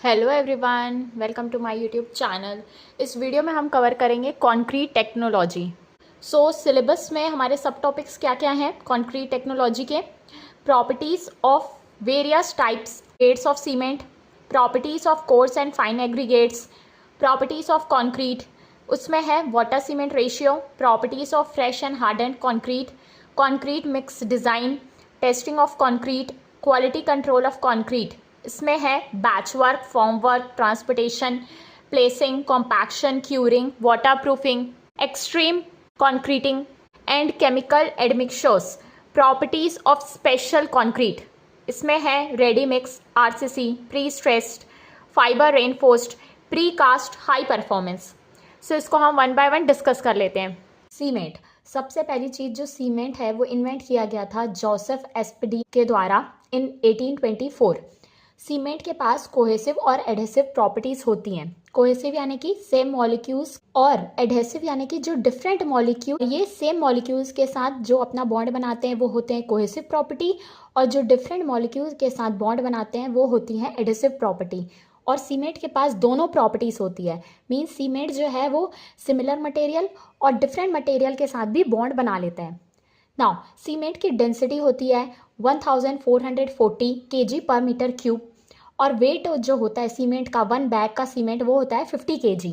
Hello everyone, welcome to my YouTube channel. इस video में हम कवर करेंगे कंक्रीट टेक्नोलॉजी। सिलेबस में हमारे सब टॉपिक्स क्या क्या हैं कंक्रीट टेक्नोलॉजी के। Properties of various types grades of cement, properties of coarse and fine aggregates, properties of concrete, उसमें है water cement ratio, properties of fresh and hardened concrete, concrete mix design, testing of concrete, quality control of concrete. इसमें है batch work, form work, transportation, placing, compaction, curing, water proofing, extreme concreting and chemical admixtures, properties of special concrete. इसमें है ready mix, RCC, pre stressed, fibre reinforced, precast, high performance. इसको हम one by one discuss कर लेते हैं। Cement, सबसे पहली चीज़ जो सीमेंट है वो इन्वेंट किया गया था जोसेफ एस्पडी के द्वारा इन 1824। सीमेंट के पास कोहेसिव और एडहेसिव प्रॉपर्टीज होती हैं। कोहेसिव यानी कि सेम मॉलिक्यूल्स, और एडहेसिव यानी कि जो डिफरेंट मॉलिक्यूल ये सेम मॉलिक्यूल्स के साथ जो अपना बॉन्ड बनाते हैं वो होते हैं कोहेसिव प्रॉपर्टी, और जो डिफरेंट मॉलिक्यूल्स के साथ बॉन्ड बनाते हैं वो होती हैं एडहेसिव प्रॉपर्टी। और सीमेंट के पास दोनों प्रॉपर्टीज होती है। मीन्स सीमेंट जो है वो सिमिलर मटेरियल और डिफरेंट मटेरियल के साथ भी बॉन्ड बना लेता है। नाउ सीमेंट की डेंसिटी होती है 1440 kg पर मीटर क्यूब, और वेट जो होता है सीमेंट का, वन बैग का सीमेंट वो होता है 50 kg।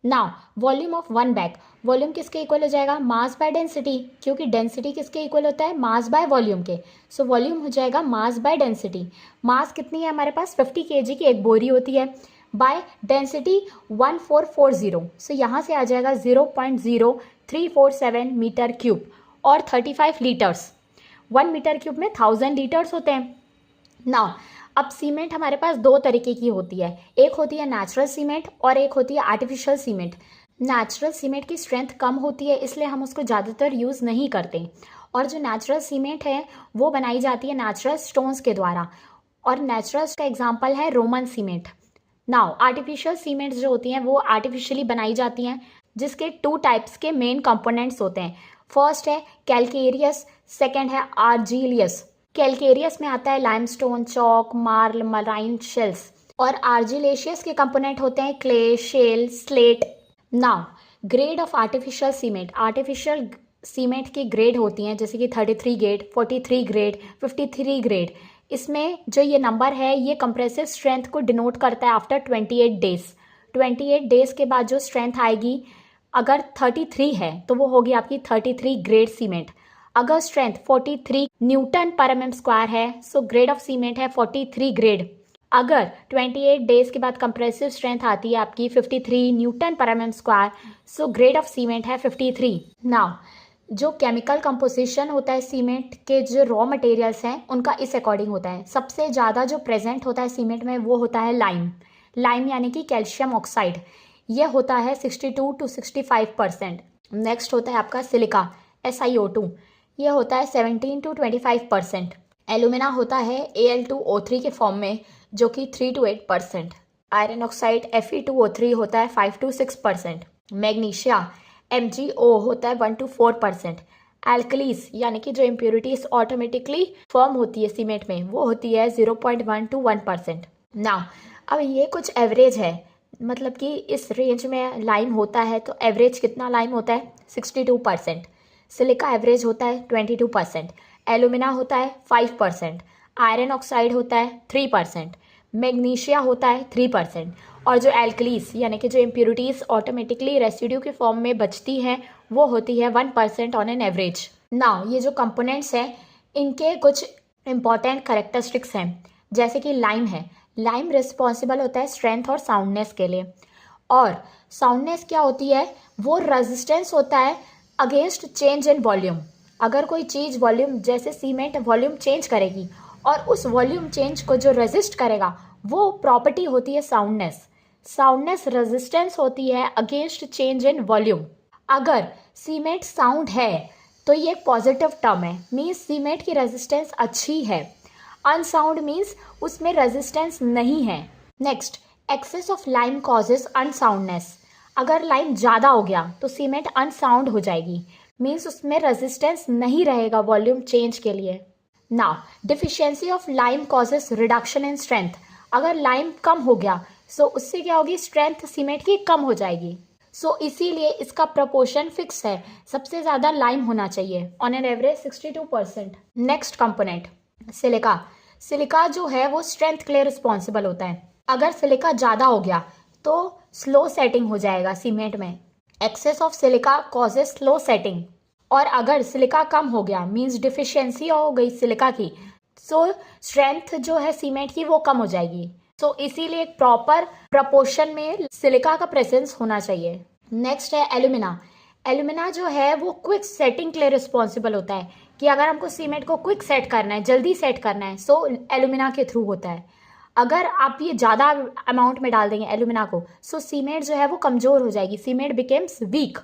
Now volume of one bag, volume किसके इक्वल हो जाएगा? मास बाय डेंसिटी, क्योंकि डेंसिटी किसके इक्वल होता है? मास बाय वॉल्यूम के। सो वॉल्यूम हो जाएगा मास बाय डेंसिटी। मास कितनी है हमारे पास? 50 kg की एक बोरी होती है, बाय डेंसिटी 1440। सो यहाँ से आ जाएगा 0.0347 मीटर क्यूब और 35 लीटर्स। 1 मीटर क्यूब में 1000 लीटर्स होते हैं। नाउ अब सीमेंट हमारे पास दो तरीके की होती है, एक होती है नेचुरल सीमेंट और एक होती है आर्टिफिशियल सीमेंट। नेचुरल सीमेंट की स्ट्रेंथ कम होती है, इसलिए हम उसको ज़्यादातर यूज़ नहीं करते। और जो नेचुरल सीमेंट है वो बनाई जाती है नेचुरल स्टोन्स के द्वारा, और नेचुरल का एग्जाम्पल है Roman cement. Now artificial cements जो होती हैं वो आर्टिफिशियली बनाई जाती हैं, जिसके 2 टाइप्स के मेन कंपोनेंट्स होते हैं। फर्स्ट है कैलकेरियस, सेकेंड है आर्जिलियस। कैलकेरियस में आता है limestone, chalk, marl, marine shells, और आर्जिलेशियस के कंपोनेंट होते हैं clay, shale, slate. Now grade of artificial cement, artificial cement की ग्रेड होती हैं जैसे कि 33 ग्रेड, 43 ग्रेड, 53 ग्रेड। इसमें जो ये नंबर है ये कंप्रेसिव स्ट्रेंथ को डिनोट करता है आफ्टर 28 डेज। 28 डेज के बाद जो स्ट्रेंथ आएगी, अगर 33 है तो वो होगी आपकी 33 ग्रेड सीमेंट। अगर strength 43 Newton per M square है, सो ग्रेड ऑफ सीमेंट है 43 ग्रेड। अगर 28 डेज के बाद कंप्रेसिव स्ट्रेंथ आती है आपकी 53 newton per M square, so grade of cement है 53। नाउ जो केमिकल कंपोजिशन होता है सीमेंट के, जो रॉ मटेरियल्स हैं उनका इस अकॉर्डिंग होता है। सबसे ज़्यादा जो प्रेजेंट होता है सीमेंट में वो होता है लाइम। लाइम यानी कि कैल्शियम ऑक्साइड, ये होता है 62 to 65%। नेक्स्ट होता है आपका सिलिका, SiO2, ये होता है 17 to 25%। एलुमिना होता है Al2O3 के फॉर्म में, जो कि 3 to 8%। आयरन ऑक्साइड Fe2O3 होता है 5 to 6%। मैग्नीशिया MgO होता है 1 to 4%। एल्कलीस यानी कि जो इम्प्योरिटीज ऑटोमेटिकली फॉर्म होती है सीमेंट में वो होती है 0.1 to 1%। नाउ अब ये कुछ एवरेज है, मतलब कि इस रेंज में लाइम होता है तो एवरेज कितना लाइम होता है? 62%। सिलिका एवरेज होता है 22%। एलुमिना होता है 5%। आयरन ऑक्साइड होता है 3%। मैग्नीशिया होता है 3%। और जो एल्कलीस यानी कि जो इम्प्योरिटीज ऑटोमेटिकली रेसिड्यू के फॉर्म में बचती हैं वो होती है 1% ऑन एन एवरेज। नाउ ये जो कंपोनेंट्स हैं इनके कुछ इंपॉर्टेंट करेक्टरिस्टिक्स हैं, जैसे कि लाइम है। लाइम रिस्पॉन्सिबल होता है स्ट्रेंथ और साउंडनेस के लिए, और साउंडनेस क्या होती है? वो रेजिस्टेंस होता है अगेंस्ट चेंज इन वॉल्यूम। अगर कोई चीज़ वॉल्यूम, जैसे सीमेंट वॉल्यूम चेंज करेगी और उस वॉल्यूम चेंज को जो रेजिस्ट करेगा वो प्रॉपर्टी होती है साउंडनेस। साउंडनेस रेजिस्टेंस होती है अगेंस्ट चेंज इन वॉल्यूम। अगर सीमेंट साउंड है तो ये एक पॉजिटिव टर्म है, मीन्स सीमेंट की रेजिस्टेंस अच्छी है। अनसाउंड मीन्स उसमें रेजिस्टेंस नहीं है। Next, excess of lime causes unsoundness. अगर लाइम ज़्यादा हो गया तो सीमेंट अनसाउंड हो जाएगी, मीन्स उसमें रेजिस्टेंस नहीं रहेगा वॉल्यूम चेंज के लिए। Now deficiency of lime causes reduction in strength. अगर लाइम कम हो गया सो उससे क्या होगी, स्ट्रेंथ सीमेंट की कम हो जाएगी। सो इसीलिए इसका प्रपोर्शन फिक्स है, सबसे ज़्यादा लाइम होना चाहिए, on an average 62%। Next component silica. Silica जो है वो स्ट्रेंथ के लिए रिस्पॉन्सिबल होता है। अगर सिलिका ज़्यादा हो गया तो स्लो सेटिंग हो जाएगा सीमेंट में। Excess of silica causes slow setting. और अगर सिलिका कम हो गया मीन्स डिफिशियंसी हो गई सिलिका की, सो स्ट्रेंथ जो है सीमेंट की वो कम हो जाएगी। सो इसीलिए एक प्रॉपर प्रपोर्शन में सिलिका का प्रेजेंस होना चाहिए। नेक्स्ट है एल्यूमिना। एल्यूमिना जो है वो क्विक सेटिंग के लिए रिस्पॉन्सिबल होता है, कि अगर हमको सीमेंट को क्विक सेट करना है, जल्दी सेट करना है, सो एल्यूमिना के थ्रू होता है। अगर आप ये ज़्यादा अमाउंट में डाल देंगे एल्यूमिना को, सो सीमेंट जो है वो कमज़ोर हो जाएगी, cement becomes weak.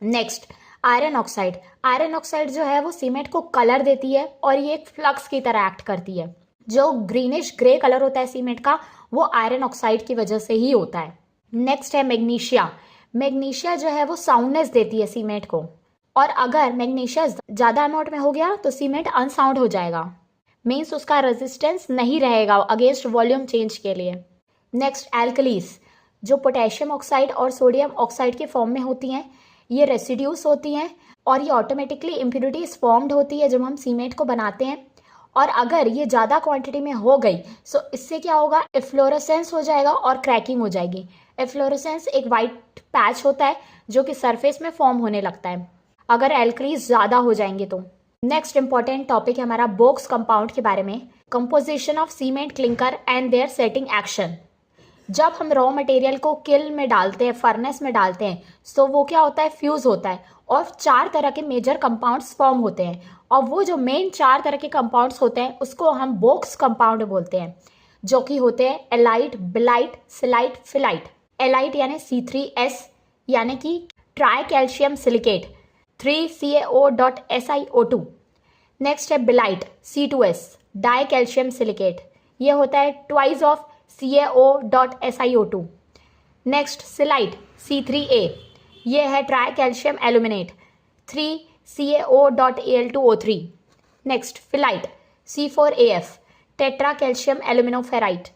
Next iron oxide. Iron oxide जो है वो सीमेंट को कलर देती है और ये एक फ्लक्स की तरह एक्ट करती है। जो ग्रीनिश ग्रे कलर होता है सीमेंट का वो आयरन ऑक्साइड की वजह से ही होता है। नेक्स्ट है मैग्नीशिया। मैग्नीशिया जो है वो साउंडनेस देती है सीमेंट को, और अगर मैग्नीशिया ज़्यादा अमाउंट में हो गया तो सीमेंट अनसाउंड हो जाएगा, मीन्स उसका रेजिस्टेंस नहीं रहेगा अगेंस्ट वॉल्यूम चेंज के लिए। नेक्स्ट एल्कलीस, जो पोटेशियम ऑक्साइड और सोडियम ऑक्साइड के फॉर्म में होती हैं, ये रेसिड्यूस होती हैं और ये ऑटोमेटिकली इम्प्योरिटीज फॉर्म्ड होती है जब हम सीमेंट को बनाते हैं। और अगर ये ज़्यादा क्वांटिटी में हो गई सो इससे क्या होगा, एफ्लोरेसेंस हो जाएगा और क्रैकिंग हो जाएगी। एफ्लोरेसेंस एक वाइट पैच होता है जो कि सरफेस में फॉर्म होने लगता है अगर एल्कलीज ज़्यादा हो जाएंगे तो। नेक्स्ट इंपॉर्टेंट टॉपिक है हमारा बोक्स कंपाउंड के बारे में, composition of cement clinker and their setting action. जब हम रॉ मटेरियल को किल में डालते हैं, फर्नेस में डालते हैं, सो वो क्या होता है, फ्यूज होता है और 4 तरह के मेजर कंपाउंड्स फॉर्म होते हैं। और वो जो मेन 4 तरह के कंपाउंड्स होते हैं उसको हम बोक्स कंपाउंड बोलते हैं, जो कि होते हैं एलाइट, बिलाइट, सिलाइट, फिलाइट। एलाइट यानी C3S यानी कि try calcium silicate 3CaO.SiO2। Next है बिलाइट C2S डाई कैल्शियम सिलिकेट, ये होता है twice of CaO.SiO2। Next scheelite C3A, ये है tri calcium aluminate 3CaO.Al2O3। Next felite C4AF tetra calcium aluminoferrite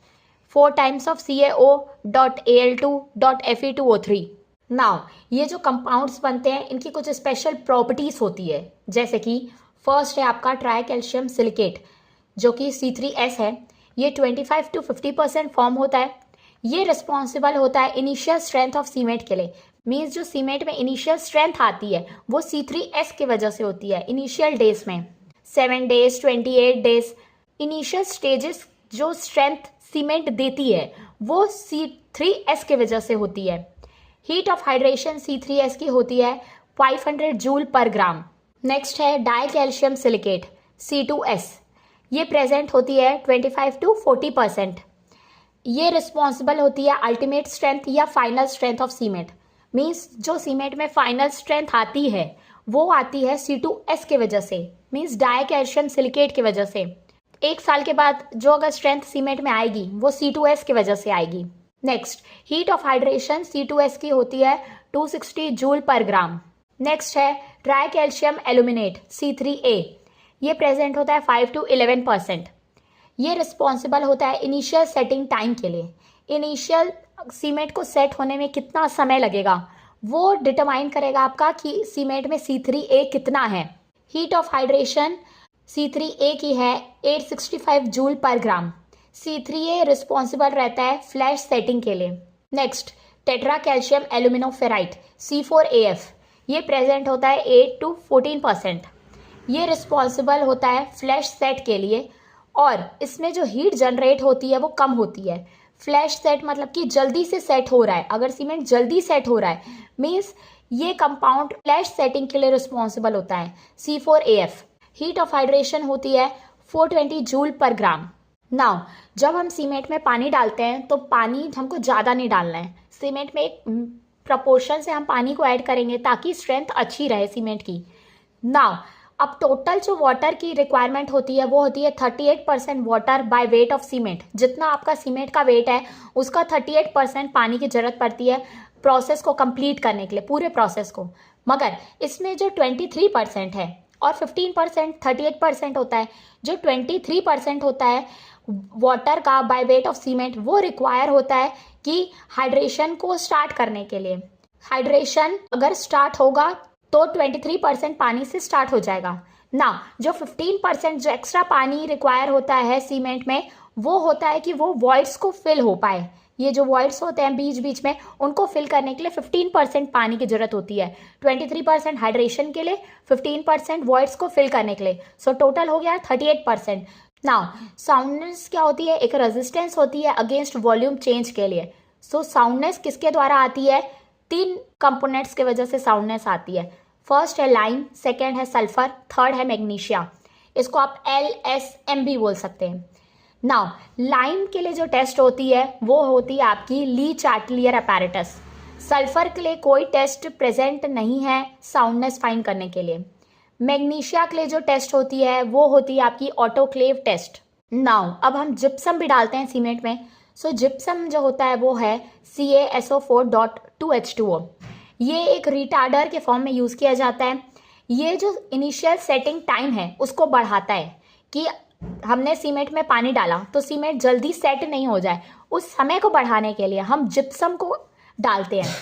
4 times of CaO.Al2.Fe2O3। Now ये जो कंपाउंड्स बनते हैं इनकी कुछ स्पेशल प्रॉपर्टीज होती है, जैसे कि फर्स्ट है आपका ट्राई कैल्शियम सिलिकेट जो कि C3S है, ये 25 to 50% फॉर्म होता है। ये रिस्पॉन्सिबल होता है इनिशियल स्ट्रेंथ ऑफ सीमेंट के लिए, मीन्स जो सीमेंट में इनिशियल स्ट्रेंथ आती है वो C3S की वजह से होती है। इनिशियल डेज में 7 days 28 days इनिशियल स्टेजेस जो स्ट्रेंथ सीमेंट देती है वो C3S की वजह से होती है। हीट ऑफ हाइड्रेशन C3S की होती है 500 जूल पर ग्राम। नेक्स्ट है डाई कैल्शियम सिलिकेट C2S, ये प्रेजेंट होती है 25 to 40%। ये रिस्पॉन्सिबल होती है अल्टीमेट स्ट्रेंथ या final strength of cement, means जो सीमेंट में फाइनल स्ट्रेंथ आती है वो आती है C2S की वजह से, मीन्स डाई कैल्शियम सिलिकेट की वजह से। 1 साल के बाद जो अगर स्ट्रेंथ सीमेंट में आएगी वो C2S की वजह से आएगी। Next heat of hydration C2S की होती है 260 जूल पर ग्राम। नेक्स्ट है ट्राई कैल्शियम एल्यूमिनेट C3A, ये प्रेजेंट होता है 5 to 11%। ये रिस्पॉन्सिबल होता है इनिशियल सेटिंग टाइम के लिए। इनिशियल सीमेंट को सेट होने में कितना समय लगेगा वो डिटरमाइन करेगा आपका कि सीमेंट में C3A कितना है। हीट ऑफ हाइड्रेशन C3A की है 865 जूल पर ग्राम। C3A रिस्पॉन्सिबल रहता है फ्लैश सेटिंग के लिए। नेक्स्ट टेट्रा कैल्शियम एल्यूमिनोफेराइट C4AF, ये प्रेजेंट होता है 8 to 14%। ये रिस्पॉन्सिबल होता है फ्लैश सेट के लिए और इसमें जो हीट जनरेट होती है वो कम होती है। फ्लैश सेट मतलब कि जल्दी से सेट हो रहा है, अगर सीमेंट जल्दी सेट हो रहा है मीन्स ये कंपाउंड फ्लैश सेटिंग के लिए रिस्पॉन्सिबल होता है C4AF। हीट ऑफ हाइड्रेशन होती है 420 जूल पर ग्राम। नाउ जब हम सीमेंट में पानी डालते हैं तो पानी हमको ज़्यादा नहीं डालना है, सीमेंट में एक प्रपोर्शन से हम पानी को ऐड करेंगे ताकि स्ट्रेंथ अच्छी रहे सीमेंट की। नाउ अब टोटल जो वाटर की रिक्वायरमेंट होती है वो होती है 38% water bye weight of cement. जितना आपका सीमेंट का वेट है उसका 38% पानी की जरूरत पड़ती है प्रोसेस को कंप्लीट करने के लिए, पूरे प्रोसेस को। मगर इसमें जो 23% है और 15% 38% होता है, जो 23% होता है वाटर का बाय वेट ऑफ सीमेंट वो रिक्वायर होता है कि हाइड्रेशन को स्टार्ट करने के लिए। हाइड्रेशन अगर स्टार्ट होगा तो 23% पानी से स्टार्ट हो जाएगा ना। जो 15% जो एक्स्ट्रा पानी रिक्वायर होता है सीमेंट में, वो होता है कि वो वॉइड्स को फिल हो पाए। ये जो वॉइड्स होते हैं बीच बीच में, उनको फिल करने के लिए 15% पानी की जरूरत होती है। 23% हाइड्रेशन के लिए, 15% वॉइड्स को फिल करने के लिए। सो टोटल हो गया 38%। नाउ साउंडनेस क्या होती है? एक रेजिस्टेंस होती है अगेंस्ट वॉल्यूम चेंज के लिए। सो साउंडनेस किसके द्वारा आती है? 3 कंपोनेंट्स की वजह से साउंडनेस आती है। फर्स्ट है लाइम, सेकेंड है सल्फर, थर्ड है मैग्नीशिया। इसको आप LSMB बोल सकते हैं। नाउ लाइम के लिए जो टेस्ट होती है वो होती है आपकी ली चार्टिलियर अपैरेटस। सल्फर के लिए कोई टेस्ट प्रेजेंट नहीं है साउंडनेस फाइंड करने के लिए। मैग्नीशिया के लिए जो टेस्ट होती है वो होती है आपकी ऑटोक्लेव टेस्ट। नाउ अब हम जिप्सम भी डालते हैं सीमेंट में। सो जिप्सम जो होता है वो है CaSO4.2H2O। ये एक रिटार्डर के फॉर्म में यूज़ किया जाता है। ये जो इनिशियल सेटिंग टाइम है उसको बढ़ाता है कि हमने सीमेंट में पानी डाला तो सीमेंट जल्दी सेट नहीं हो जाए, उस समय को बढ़ाने के लिए हम जिप्सम को डालते हैं।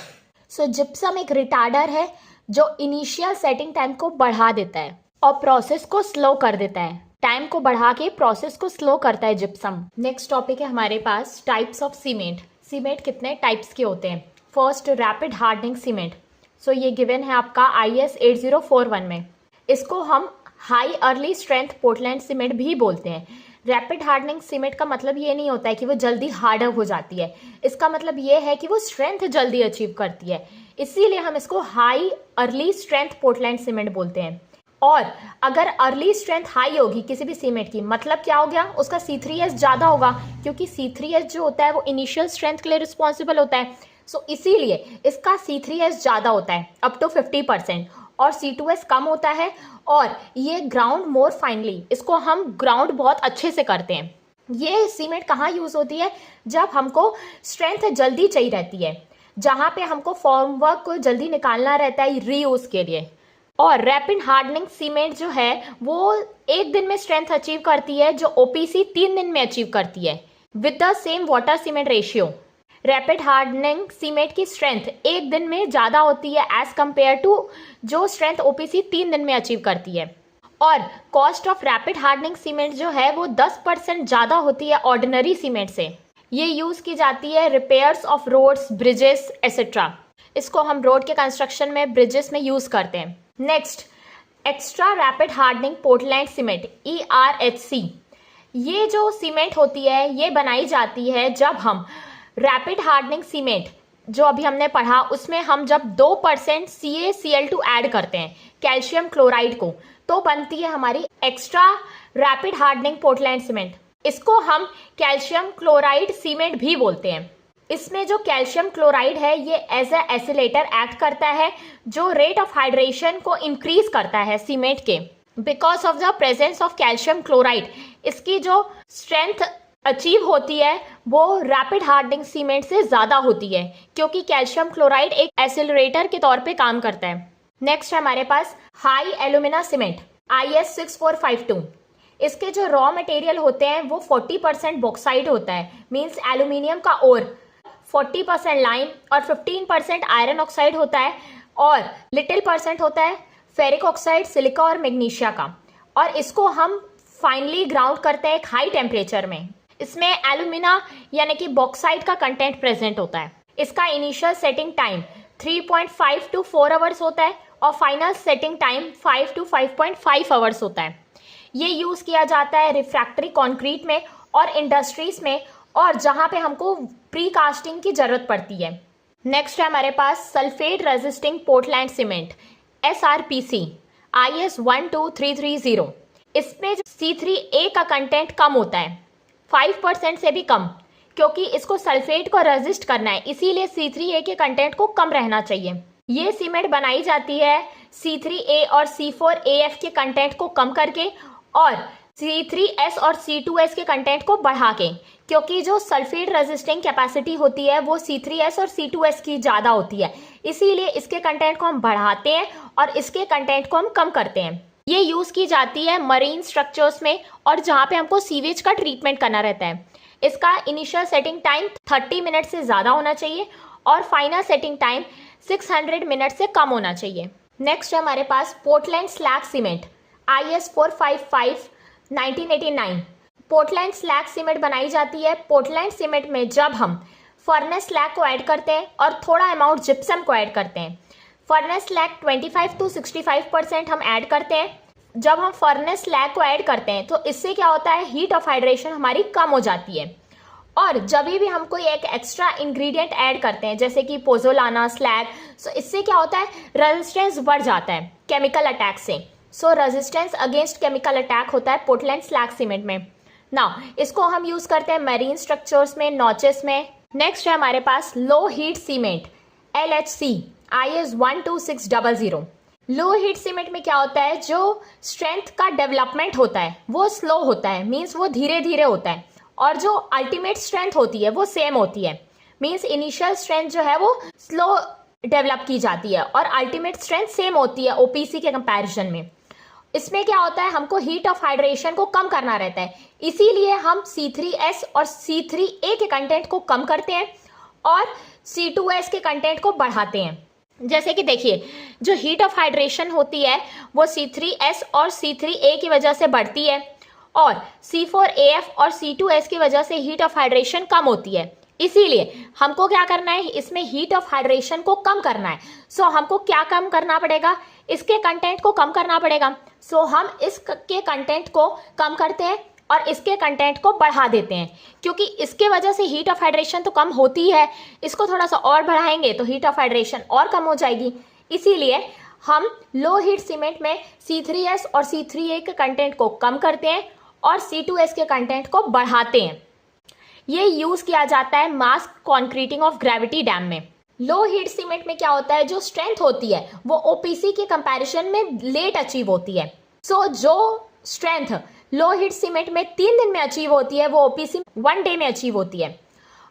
सो जिप्सम एक रिटार्डर है जो इनिशियल सेटिंग टाइम को बढ़ा देता है और प्रोसेस को स्लो कर देता है। टाइम को बढ़ा के प्रोसेस को स्लो करता है जिप्सम। नेक्स्ट टॉपिक है हमारे पास टाइप्स ऑफ सीमेंट। सीमेंट कितने टाइप्स के होते हैं? First rapid hardening cement. So ये गिवन है आपका IS 8041 में। इसको हम high early strength Portland cement भी बोलते हैं। रैपिड हार्डनिंग सीमेंट का मतलब ये नहीं होता है कि वो जल्दी हार्डर हो जाती है, इसका मतलब ये है कि वो स्ट्रेंथ जल्दी अचीव करती है, इसीलिए हम इसको high early strength Portland cement बोलते हैं। और अगर अर्ली स्ट्रेंथ हाई होगी किसी भी सीमेंट की, मतलब क्या हो गया? उसका C3S ज़्यादा होगा, क्योंकि C3S जो होता है वो इनिशियल स्ट्रेंथ के लिए रिस्पॉन्सिबल होता है। सो इसीलिए इसका C3S ज़्यादा होता है, अप टू 50%, और C2S कम होता है। और ये ग्राउंड मोर फाइनली, इसको हम ग्राउंड बहुत अच्छे से करते हैं। ये सीमेंट कहाँ यूज़ होती है? जब हमको स्ट्रेंथ जल्दी चाहिए रहती है, जहाँ पे हमको फॉर्मवर्क को जल्दी निकालना रहता है रीयूज के लिए। और रैपिड हार्डनिंग सीमेंट जो है वो 1 दिन में स्ट्रेंथ अचीव करती है, जो OPC 3 दिन में अचीव करती है with the same water cement ratio. Rapid hardening cement की स्ट्रेंथ 1 दिन में ज़्यादा होती है एज कंपेयर टू जो स्ट्रेंथ OPC 3 दिन में अचीव करती है। और cost of rapid hardening cement जो है वो 10% ज़्यादा होती है ऑर्डिनरी सीमेंट से। ये यूज़ की जाती है repairs of roads, bridges etcetera. इसको हम रोड के कंस्ट्रक्शन में, ब्रिजेस में यूज़ करते हैं। Next, extra rapid hardening Portland cement ERHC। ये जो सीमेंट होती है ये बनाई जाती है जब हम रैपिड हार्डनिंग सीमेंट जो अभी हमने पढ़ा उसमें हम जब 2% CaCl2 ऐड करते हैं कैल्शियम क्लोराइड को, तो बनती है हमारी extra rapid hardening Portland cement. इसको हम कैल्शियम क्लोराइड सीमेंट भी बोलते हैं। इसमें जो कैल्शियम क्लोराइड है ये एज ए एसिलेटर एक्ट करता है, जो रेट ऑफ हाइड्रेशन को इंक्रीज करता है सीमेंट के। Because of the presence of calcium chloride इसकी जो स्ट्रेंथ अचीव होती है वो रैपिड हार्डनिंग सीमेंट से ज़्यादा होती है, क्योंकि कैल्शियम क्लोराइड एक एसिलरेटर के तौर पे काम करता है। नेक्स्ट है हमारे पास हाई एल्यूमिना सीमेंट IS 6452। इसके जो रॉ मटेरियल होते हैं वो 40% बॉक्साइट होता है, मीन्स एल्यूमिनियम का ओर, 40% लाइम और 15% आयरन ऑक्साइड होता है, और लिटिल परसेंट होता है फेरिक ऑक्साइड, सिलिका और मैग्नीशिया का। और इसको हम फाइनली ग्राउंड करते हैं एक हाई टेम्परेचर में। इसमें एल्यूमिना यानी कि बॉक्साइट का कंटेंट प्रेजेंट होता है। इसका initial setting time 3.5 to 4 hours होता है और final setting time 5 to 5.5 hours होता है। ये यूज़ किया जाता है रिफ्रैक्टरी कंक्रीट में और इंडस्ट्रीज में, और जहाँ पे हमको प्री कास्टिंग की ज़रूरत पड़ती है। नेक्स्ट है हमारे पास sulphate resisting Portland cement SRPC IS 12330। इसमें C3A का कंटेंट कम होता है, 5% से भी कम, क्योंकि इसको सल्फेट को रेजिस्ट करना है, इसीलिए C3A के कंटेंट को कम रहना चाहिए। ये सीमेंट बनाई जाती है C3A और C4AF के कंटेंट को कम करके और C3S और C2S के कंटेंट को बढ़ा के, क्योंकि जो सल्फेट रेजिस्टिंग कैपेसिटी होती है वो C3S और C2S की ज़्यादा होती है, इसीलिए इसके कंटेंट को हम बढ़ाते हैं और इसके कंटेंट को हम कम करते हैं। ये यूज़ की जाती है मरीन स्ट्रक्चर्स में और जहाँ पे हमको सीवेज का ट्रीटमेंट करना रहता है। इसका इनिशियल सेटिंग टाइम 30 मिनट से ज़्यादा होना चाहिए और फाइनल सेटिंग टाइम 600 मिनट से कम होना चाहिए। नेक्स्ट है हमारे पास Portland slag cement IS 455 1989। Portland slag cement बनाई जाती है। पोर्टलैंड सीमेंट में जब हम फर्नेस स्लैग को ऐड करते हैं और थोड़ा अमाउंट जिप्सम को ऐड करते हैं। फर्नेस स्लैग 25 to 65% हम ऐड करते हैं। जब हम फर्नेस स्लैग को ऐड करते हैं तो इससे क्या होता है, हीट ऑफ हाइड्रेशन हमारी कम हो जाती है। और जब भी हम कोई एक एक्स्ट्रा इंग्रेडिएंट ऐड करते हैं जैसे कि पोजोलाना स्लैग, सो इससे क्या होता है, रेजिस्टेंस बढ़ जाता है केमिकल अटैक से। So resistance against chemical attack होता है पोर्टलैंड स्लैग सीमेंट में। नाउ इसको हम यूज करते हैं मैरीन स्ट्रक्चर्स में, नॉचेस में। नेक्स्ट है हमारे पास low heat cement LHC IS 12600। Low heat cement में क्या होता है, जो स्ट्रेंथ का डेवलपमेंट होता है वो स्लो होता है, मीन्स वो धीरे धीरे होता है, और जो अल्टीमेट स्ट्रेंथ होती है वो सेम होती है। मीन्स इनिशियल स्ट्रेंथ जो है वो स्लो डेवलप की जाती है और अल्टीमेट स्ट्रेंथ सेम होती है OPC के कंपैरिजन में। इसमें क्या होता है, हमको हीट ऑफ हाइड्रेशन को कम करना रहता है, इसीलिए हम C3S और C3A के कंटेंट को कम करते हैं और C2S के कंटेंट को बढ़ाते हैं। जैसे कि देखिए, जो हीट ऑफ हाइड्रेशन होती है वो C3S और C3A की वजह से बढ़ती है और C4AF और C2S की वजह से हीट ऑफ हाइड्रेशन कम होती है। इसीलिए हमको क्या करना है, इसमें हीट ऑफ हाइड्रेशन को कम करना है। सो हमको क्या कम करना पड़ेगा, इसके कंटेंट को कम करना पड़ेगा। सो हम इसके कंटेंट को कम करते हैं और इसके कंटेंट को बढ़ा देते हैं, क्योंकि इसके वजह से हीट ऑफ हाइड्रेशन तो कम होती है, इसको थोड़ा सा और बढ़ाएंगे तो हीट ऑफ हाइड्रेशन और कम हो जाएगी। इसीलिए हम लो हीट सीमेंट में C3S और C3A के कंटेंट को कम करते हैं और C2S के कंटेंट को बढ़ाते हैं। ये यूज किया जाता है मास कॉन्क्रीटिंग ऑफ ग्रेविटी डैम में। लो हीट सीमेंट में क्या होता है, जो स्ट्रेंथ होती है वो OPC के कंपैरिजन में लेट अचीव होती है। सो जो स्ट्रेंथ लो हीट सीमेंट में 3 दिन में अचीव होती है वो OPC 1 डे में अचीव होती है,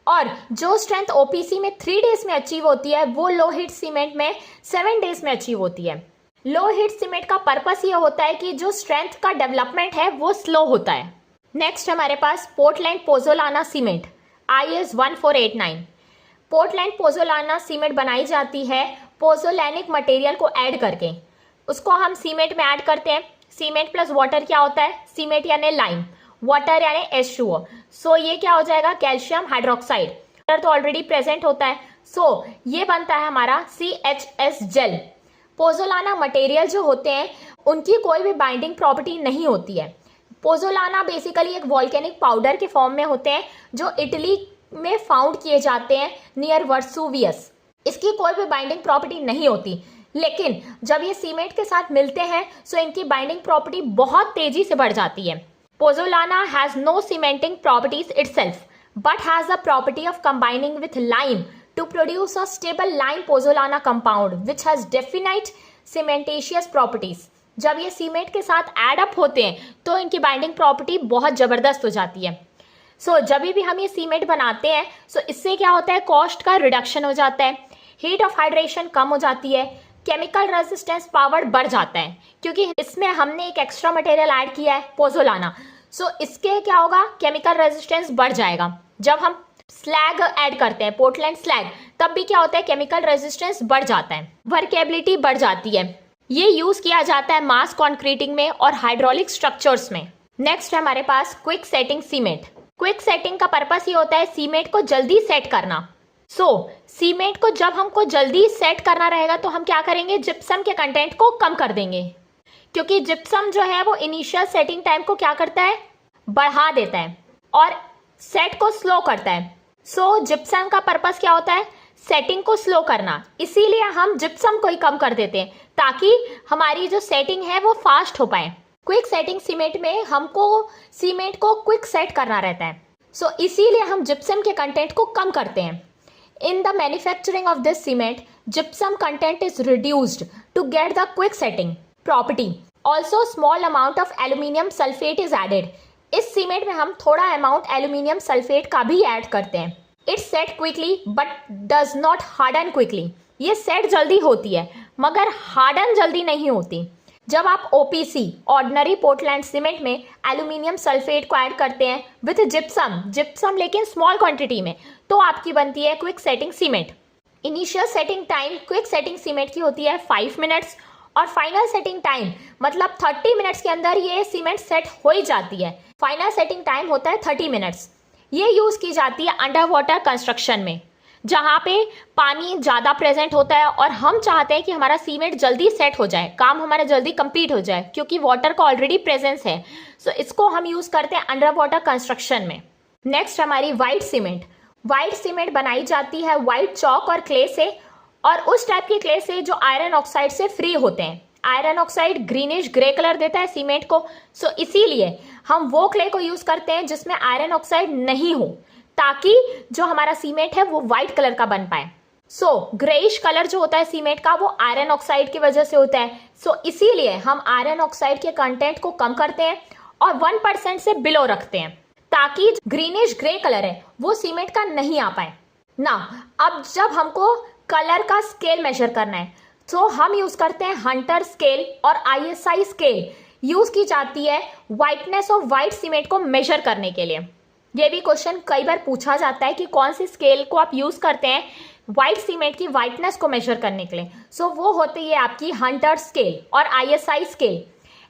और जो स्ट्रेंथ OPC में 3 डेज में अचीव होती है वो लो हीट सीमेंट में 7 डेज में अचीव होती है। लो हीट सीमेंट का पर्पस ये होता है कि जो स्ट्रेंथ का डेवलपमेंट है वो स्लो होता है। नेक्स्ट हमारे पास Portland pozzolana cement IS 1489। Portland pozzolana cement बनाई जाती है पोजोलैनिक मटेरियल को ऐड करके। उसको हम सीमेंट में ऐड करते हैं। सीमेंट प्लस वाटर क्या होता है, सीमेंट यानी लाइम, वाटर यानी H2O। सो ये क्या हो जाएगा, कैल्शियम हाइड्रोक्साइड। वाटर तो ऑलरेडी प्रेजेंट होता है, सो ये बनता है हमारा CHS जेल। पोजोलाना मटेरियल जो होते हैं उनकी कोई भी बाइंडिंग प्रॉपर्टी नहीं होती है। पोजोलाना बेसिकली एक वॉल्केनिक पाउडर के फॉर्म में होते हैं जो इटली में फाउंड किए जाते हैं नियर वर्सुवियस। इसकी कोई भी बाइंडिंग प्रॉपर्टी नहीं होती, लेकिन जब ये सीमेंट के साथ मिलते हैं सो इनकी बाइंडिंग प्रॉपर्टी बहुत तेजी से बढ़ जाती है। Pozzolana has no cementing properties itself but has the property of combining with lime to produce a stable lime pozzolana compound which has definite cementitious properties. जब ये सीमेंट के साथ एड अप होते हैं तो इनकी बाइंडिंग प्रॉपर्टी बहुत जबरदस्त हो जाती है। सो जब भी हम ये सीमेंट बनाते हैं सो इससे क्या होता है, कॉस्ट का रिडक्शन हो जाता है, हीट ऑफ हाइड्रेशन कम हो जाती है, केमिकल रेजिस्टेंस पावर बढ़ जाता है, क्योंकि इसमें हमने एक एक्स्ट्रा मटेरियल ऐड किया है पोजोलाना। सो इसके क्या होगा, केमिकल रेजिस्टेंस बढ़ जाएगा। जब हम स्लैग ऐड करते हैं, पोर्टलैंड स्लैग, तब भी क्या होता है, केमिकल रेजिस्टेंस बढ़ जाता है, वर्केबिलिटी बढ़ जाती है। ये यूज किया जाता है मास कॉन्क्रीटिंग में और हाइड्रोलिक स्ट्रक्चर्स में। नेक्स्ट है हमारे पास quick setting cement. Quick setting का पर्पस ये होता है सीमेंट को जल्दी सेट करना। सीमेंट को जब हमको जल्दी सेट करना रहेगा तो हम क्या करेंगे, जिप्सम के कंटेंट को कम कर देंगे, क्योंकि जिप्सम जो है वो इनिशियल सेटिंग टाइम को क्या करता है, बढ़ा देता है और सेट को स्लो करता है। जिप्सम का पर्पस क्या होता है, सेटिंग को स्लो करना, इसीलिए हम जिप्सम को ही कम कर देते हैं ताकि हमारी जो सेटिंग है वो फास्ट हो पाए। क्विक सेटिंग सीमेंट में हमको सीमेंट को क्विक सेट करना रहता है, इसीलिए हम जिप्सम के कंटेंट को कम करते हैं। In the manufacturing of this cement, gypsum content is reduced to get the quick setting property. Also, small amount of aluminium sulfate is added. इस सीमेंट में हम थोड़ा अमाउंट एल्यूमिनियम सल्फेट का भी ऐड करते हैं। It set quickly but does not harden quickly. ये set जल्दी होती है मगर हार्डन जल्दी नहीं होती। जब आप ओपीसी ऑर्डिनरी पोर्टलैंड सीमेंट में एल्यूमिनियम सल्फेट को ऐड करते हैं विथ जिप्सम लेकिन स्मॉल क्वांटिटी में, तो आपकी बनती है quick setting cement. Initial setting time quick setting cement की होती है 5 मिनट्स और फाइनल सेटिंग टाइम मतलब 30 मिनट्स के अंदर ये सीमेंट सेट हो ही जाती है। फाइनल सेटिंग टाइम होता है 30 मिनट्स। ये यूज की जाती है अंडर वाटर कंस्ट्रक्शन में, जहाँ पे पानी ज़्यादा प्रेजेंट होता है और हम चाहते हैं कि हमारा सीमेंट जल्दी सेट हो जाए, काम हमारा जल्दी कंप्लीट हो जाए क्योंकि वाटर का ऑलरेडी प्रेजेंस है। सो इसको हम यूज़ करते हैं अंडर वाटर कंस्ट्रक्शन में। नेक्स्ट हमारी वाइट सीमेंट। वाइट सीमेंट बनाई जाती है वाइट चॉक और क्ले से, और उस टाइप के क्ले से जो आयरन ऑक्साइड से फ्री होते हैं। Iron oxide greenish grey colour देता है सीमेंट को, सो इसीलिए हम वो क्ले को यूज़ करते हैं जिसमें आयरन ऑक्साइड नहीं हो, ताकि जो हमारा सीमेंट है वो व्हाइट कलर का बन पाए। सो ग्रेइश कलर जो होता है सीमेंट का वो आयरन ऑक्साइड की वजह से होता है। सो इसीलिए हम आयरन ऑक्साइड के कंटेंट को कम करते हैं और 1% से बिलो रखते हैं, ताकि ग्रीनिश ग्रे कलर है वो सीमेंट का नहीं आ पाए ना। अब जब हमको कलर का स्केल मेजर करना है तो हम यूज करते हैं हंटर स्केल और ISI स्केल यूज की जाती है व्हाइटनेस ऑफ व्हाइट सीमेंट को मेजर करने के लिए। ये भी क्वेश्चन कई बार पूछा जाता है कि कौन सी स्केल को आप यूज करते हैं व्हाइट सीमेंट की व्हाइटनेस को मेजर करने के लिए। सो वो होती है आपकी हंटर स्केल और ISI scale.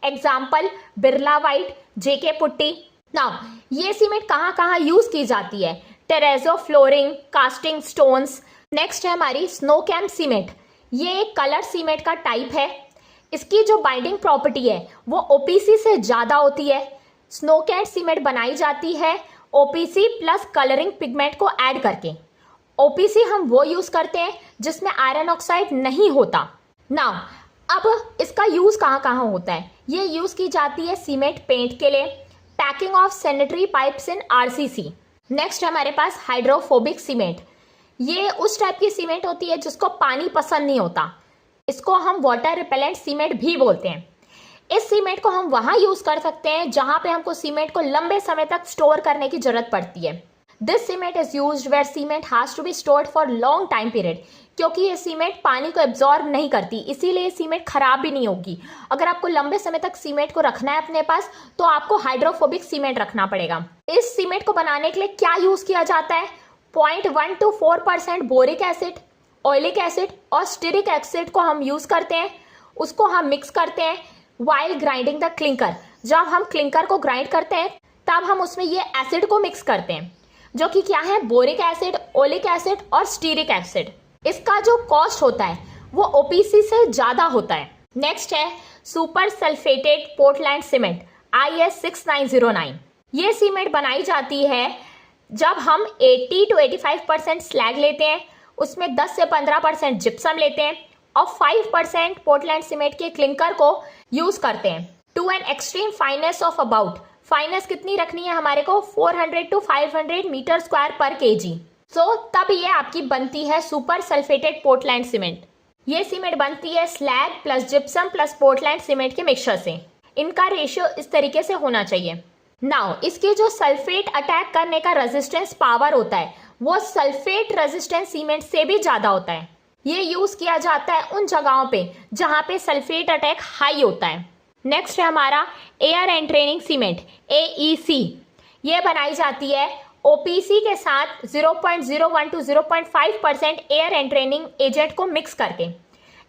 Example Birla white, JK putty. Now ये सीमेंट कहाँ कहाँ यूज की जाती है? टेरेजो फ्लोरिंग, कास्टिंग स्टोन्स। नेक्स्ट है हमारी स्नो कैम्प सीमेंट। ये एक कलर सीमेंट का टाइप है। इसकी जो बाइंडिंग प्रॉपर्टी है वो OPC से ज़्यादा होती है। स्नो कैम्प सीमेंट बनाई जाती है OPC प्लस कलरिंग पिगमेंट को ऐड करके। OPC हम वो यूज करते हैं जिसमें आयरन ऑक्साइड नहीं होता। नाउ अब इसका यूज कहाँ कहाँ होता है? ये यूज की जाती है सीमेंट पेंट के लिए, packing of sanitary pipes in RCC। Next हमारे पास हाइड्रोफोबिक सीमेंट। ये उस टाइप की सीमेंट होती है जिसको पानी पसंद नहीं होता। इसको हम वाटर रिपेलेंट सीमेंट भी बोलते हैं। इस सीमेंट को हम वहां यूज कर सकते हैं जहां पे हमको सीमेंट को लंबे समय तक स्टोर करने की जरूरत पड़ती है। This cement is used where cement has to be stored for long time period, क्योंकि ये सीमेंट पानी को एब्जॉर्ब नहीं करती, इसीलिए सीमेंट खराब भी नहीं होगी। अगर आपको लंबे समय तक सीमेंट को रखना है अपने पास तो आपको हाइड्रोफोबिक सीमेंट रखना पड़ेगा। इस सीमेंट को बनाने के लिए क्या यूज किया जाता है? 0.1 to 4% boric acid, oleic acid और स्टीरिक एसिड को हम यूज करते हैं। उसको हम मिक्स करते हैं वाइल ग्राइंडिंग द क्लिंकर। जब हम क्लिंकर को ग्राइंड करते हैं तब हम उसमें ये एसिड को मिक्स करते हैं, जो कि क्या है? बोरिक एसिड, ओलिक एसिड और स्टीरिक एसिड। इसका जो कॉस्ट होता है वो OPC से ज्यादा होता है। नेक्स्ट है super sulphated Portland cement IS 6909। ये सीमेंट बनाई जाती है जब हम 80 to 85% स्लैग लेते हैं, उसमें 10 से 15% जिप्सम लेते हैं और 5% पोर्टलैंड सीमेंट के क्लिंकर को यूज करते हैं to an extreme fineness of about. Fineness कितनी रखनी है हमारे को? 400 to 500 metre square per kg। So तब ये आपकी बनती है सुपर सल्फेटेड पोर्टलैंड सीमेंट। ये सीमेंट बनती है slag plus gypsum plus Portland cement के मिक्सचर से। इनका रेशियो इस तरीके से होना चाहिए। नाउ इसके जो सल्फेट अटैक करने का रेजिस्टेंस पावर होता है वो सल्फेट रेजिस्टेंस सीमेंट से भी ज्यादा होता है। ये यूज किया जाता है उन जगहों पे जहां पे सल्फेट अटैक हाई होता है। नेक्स्ट है हमारा एयर एंट्रेनिंग सीमेंट AEC। ये बनाई जाती है OPC के साथ 0.01 to 0.5% एयर एंट्रेनिंग एजेंट को मिक्स करके।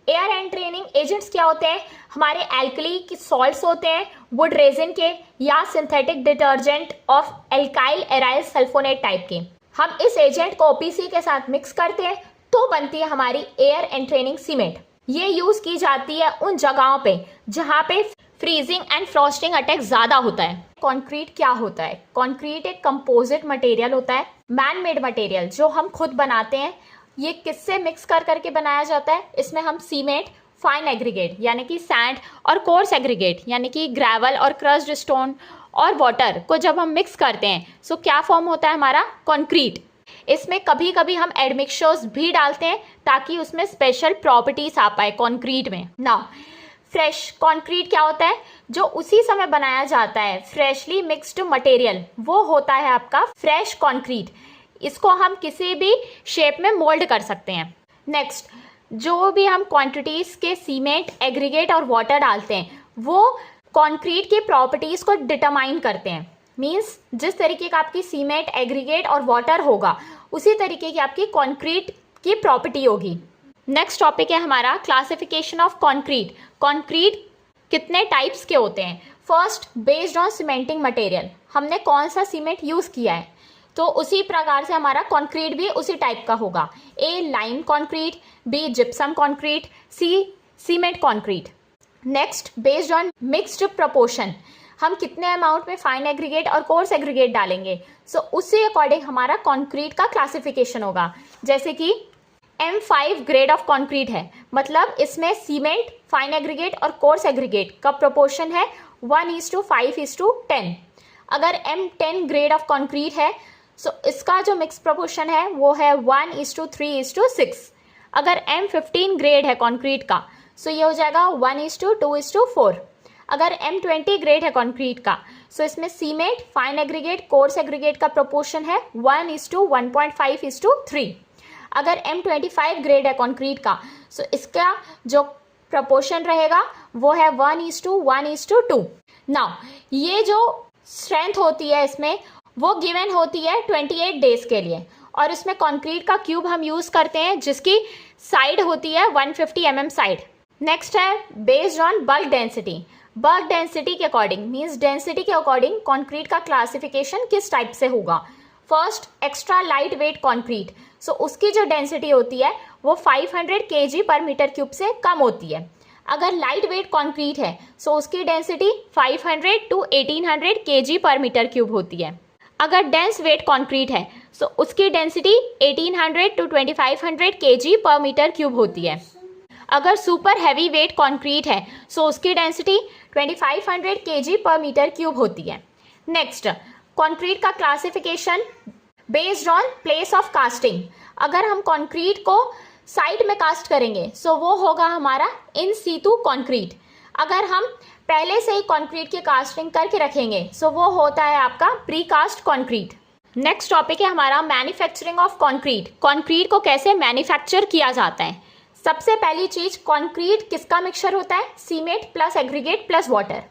एयर एंट्रेनिंग एजेंट्स क्या होते हैं? हमारे एल्कली की सॉल्ट्स होते हैं, वुड रेजिन के या synthetic detergent of alkyl aryl sulphonate type के। हम इस एजेंट को OPC के साथ मिक्स करते हैं तो बनती है हमारी एयर एंट्रेनिंग सीमेंट। ये यूज की जाती है उन जगहों पे जहां पे फ्रीजिंग एंड फ्रॉस्टिंग अटैक ज्यादा होता है। कंक्रीट क्या होता है? कंक्रीट एक कंपोजिट मटेरियल होता है, मैन मेड मटेरियल जो हम खुद बनाते हैं। ये किससे मिक्स कर करके बनाया जाता है? इसमें हम सीमेंट, फाइन एग्रीगेट यानी कि सैंड और कोर्स एग्रीगेट यानी कि ग्रेवल और क्रस्ड स्टोन और वाटर को जब हम मिक्स करते हैं सो क्या फॉर्म होता है हमारा? कंक्रीट। इसमें कभी कभी हम एडमिक्सचर्स भी डालते हैं ताकि उसमें स्पेशल प्रॉपर्टीज आ पाए कंक्रीट में। ना फ्रेश कंक्रीट क्या होता है? जो उसी समय बनाया जाता है, फ्रेशली मिक्स्ड मटेरियल, वो होता है आपका फ्रेश कंक्रीट। इसको हम किसी भी शेप में मोल्ड कर सकते हैं। नेक्स्ट जो भी हम क्वांटिटीज़ के सीमेंट, एग्रीगेट और वाटर डालते हैं वो कंक्रीट की प्रॉपर्टीज़ को डिटरमाइन करते हैं। मींस जिस तरीके का आपकी सीमेंट, एग्रीगेट और वाटर होगा उसी तरीके की आपकी कंक्रीट की प्रॉपर्टी होगी। नेक्स्ट टॉपिक है हमारा क्लासिफिकेशन ऑफ कंक्रीट। कंक्रीट कितने टाइप्स के होते हैं? First, based on cementing material, हमने कौन सा सीमेंट यूज़ किया है तो उसी प्रकार से हमारा कंक्रीट भी उसी टाइप का होगा। A lime concrete, B gypsum concrete, C cement concrete. Next, based on mixed proportion, हम कितने अमाउंट में फाइन एग्रीगेट और कोर्स एग्रीगेट डालेंगे सो उसी अकॉर्डिंग हमारा कंक्रीट का क्लासिफिकेशन होगा। जैसे कि M5 ग्रेड ऑफ कंक्रीट है, मतलब इसमें सीमेंट, फाइन एग्रीगेट और कोर्स एग्रीगेट का प्रोपोर्शन है 1:5:10। अगर M10 ग्रेड ऑफ कंक्रीट है सो इसका जो मिक्स प्रोपोर्शन है वो है 1:3:6। अगर M15 ग्रेड है कंक्रीट का सो ये हो जाएगा 1:2:4। अगर M20 ग्रेड है कंक्रीट का सो इसमें cement, fine aggregate, coarse aggregate का प्रोपोर्शन है 1:1.5:3। अगर M25 ग्रेड है कंक्रीट का सो इसका जो प्रोपोर्शन रहेगा वो है 1:1:2। नाउ ये जो स्ट्रेंथ होती है इसमें वो गिवन होती है 28 डेज के लिए, और इसमें कंक्रीट का क्यूब हम यूज़ करते हैं जिसकी साइड होती है 150 mm साइड। नेक्स्ट है based on bulk density. Bulk density के अकॉर्डिंग मीन्स डेंसिटी के अकॉर्डिंग कंक्रीट का क्लासिफिकेशन किस टाइप से होगा। First, extra light weight concrete, so उसकी जो डेंसिटी होती है वो 500 kg/m³ से कम होती है। अगर लाइट वेट कंक्रीट है सो उसकी डेंसिटी 500 to 1800 kg/m³ होती है। अगर डेंस वेट कंक्रीट है सो उसकी डेंसिटी 1800 to 2500 kg/m³ होती है। अगर सुपर हैवी वेट कंक्रीट है सो उसकी डेंसिटी 2500 kg/m³ होती है। नेक्स्ट, कंक्रीट का classification based on place of casting. अगर हम कंक्रीट को साइड में कास्ट करेंगे सो वो होगा हमारा इन सीतू कंक्रीट। अगर हम पहले से ही कंक्रीट की कास्टिंग करके रखेंगे सो वो होता है आपका precast concrete. Next topic है हमारा मैन्युफैक्चरिंग ऑफ कंक्रीट। कंक्रीट को कैसे मैन्युफैक्चर किया जाता है? सबसे पहली चीज, कंक्रीट किसका मिक्सचर होता है? Cement plus aggregate plus water.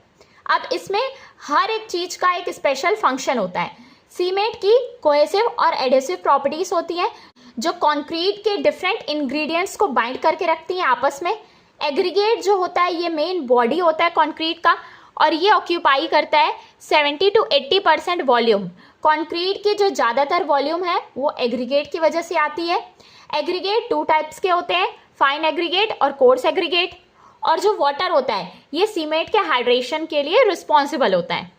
अब इसमें हर एक चीज का एक स्पेशल फंक्शन होता है। सीमेंट की कोहेसिव और एडेसिव प्रॉपर्टीज होती हैं जो कंक्रीट के डिफरेंट इंग्रेडिएंट्स को बाइंड करके रखती हैं आपस में। एग्रीगेट जो होता है ये मेन बॉडी होता है कंक्रीट का और ये ऑक्यूपाई करता है 70 to 80% वॉल्यूम। कंक्रीट की जो ज़्यादातर वॉल्यूम है वो एग्रीगेट की वजह से आती है। एग्रीगेट 2 टाइप्स के होते हैं, फाइन एग्रीगेट और कोर्स एग्रीगेट। और जो वाटर होता है ये सीमेंट के हाइड्रेशन के लिए रिस्पॉन्सिबल होता है।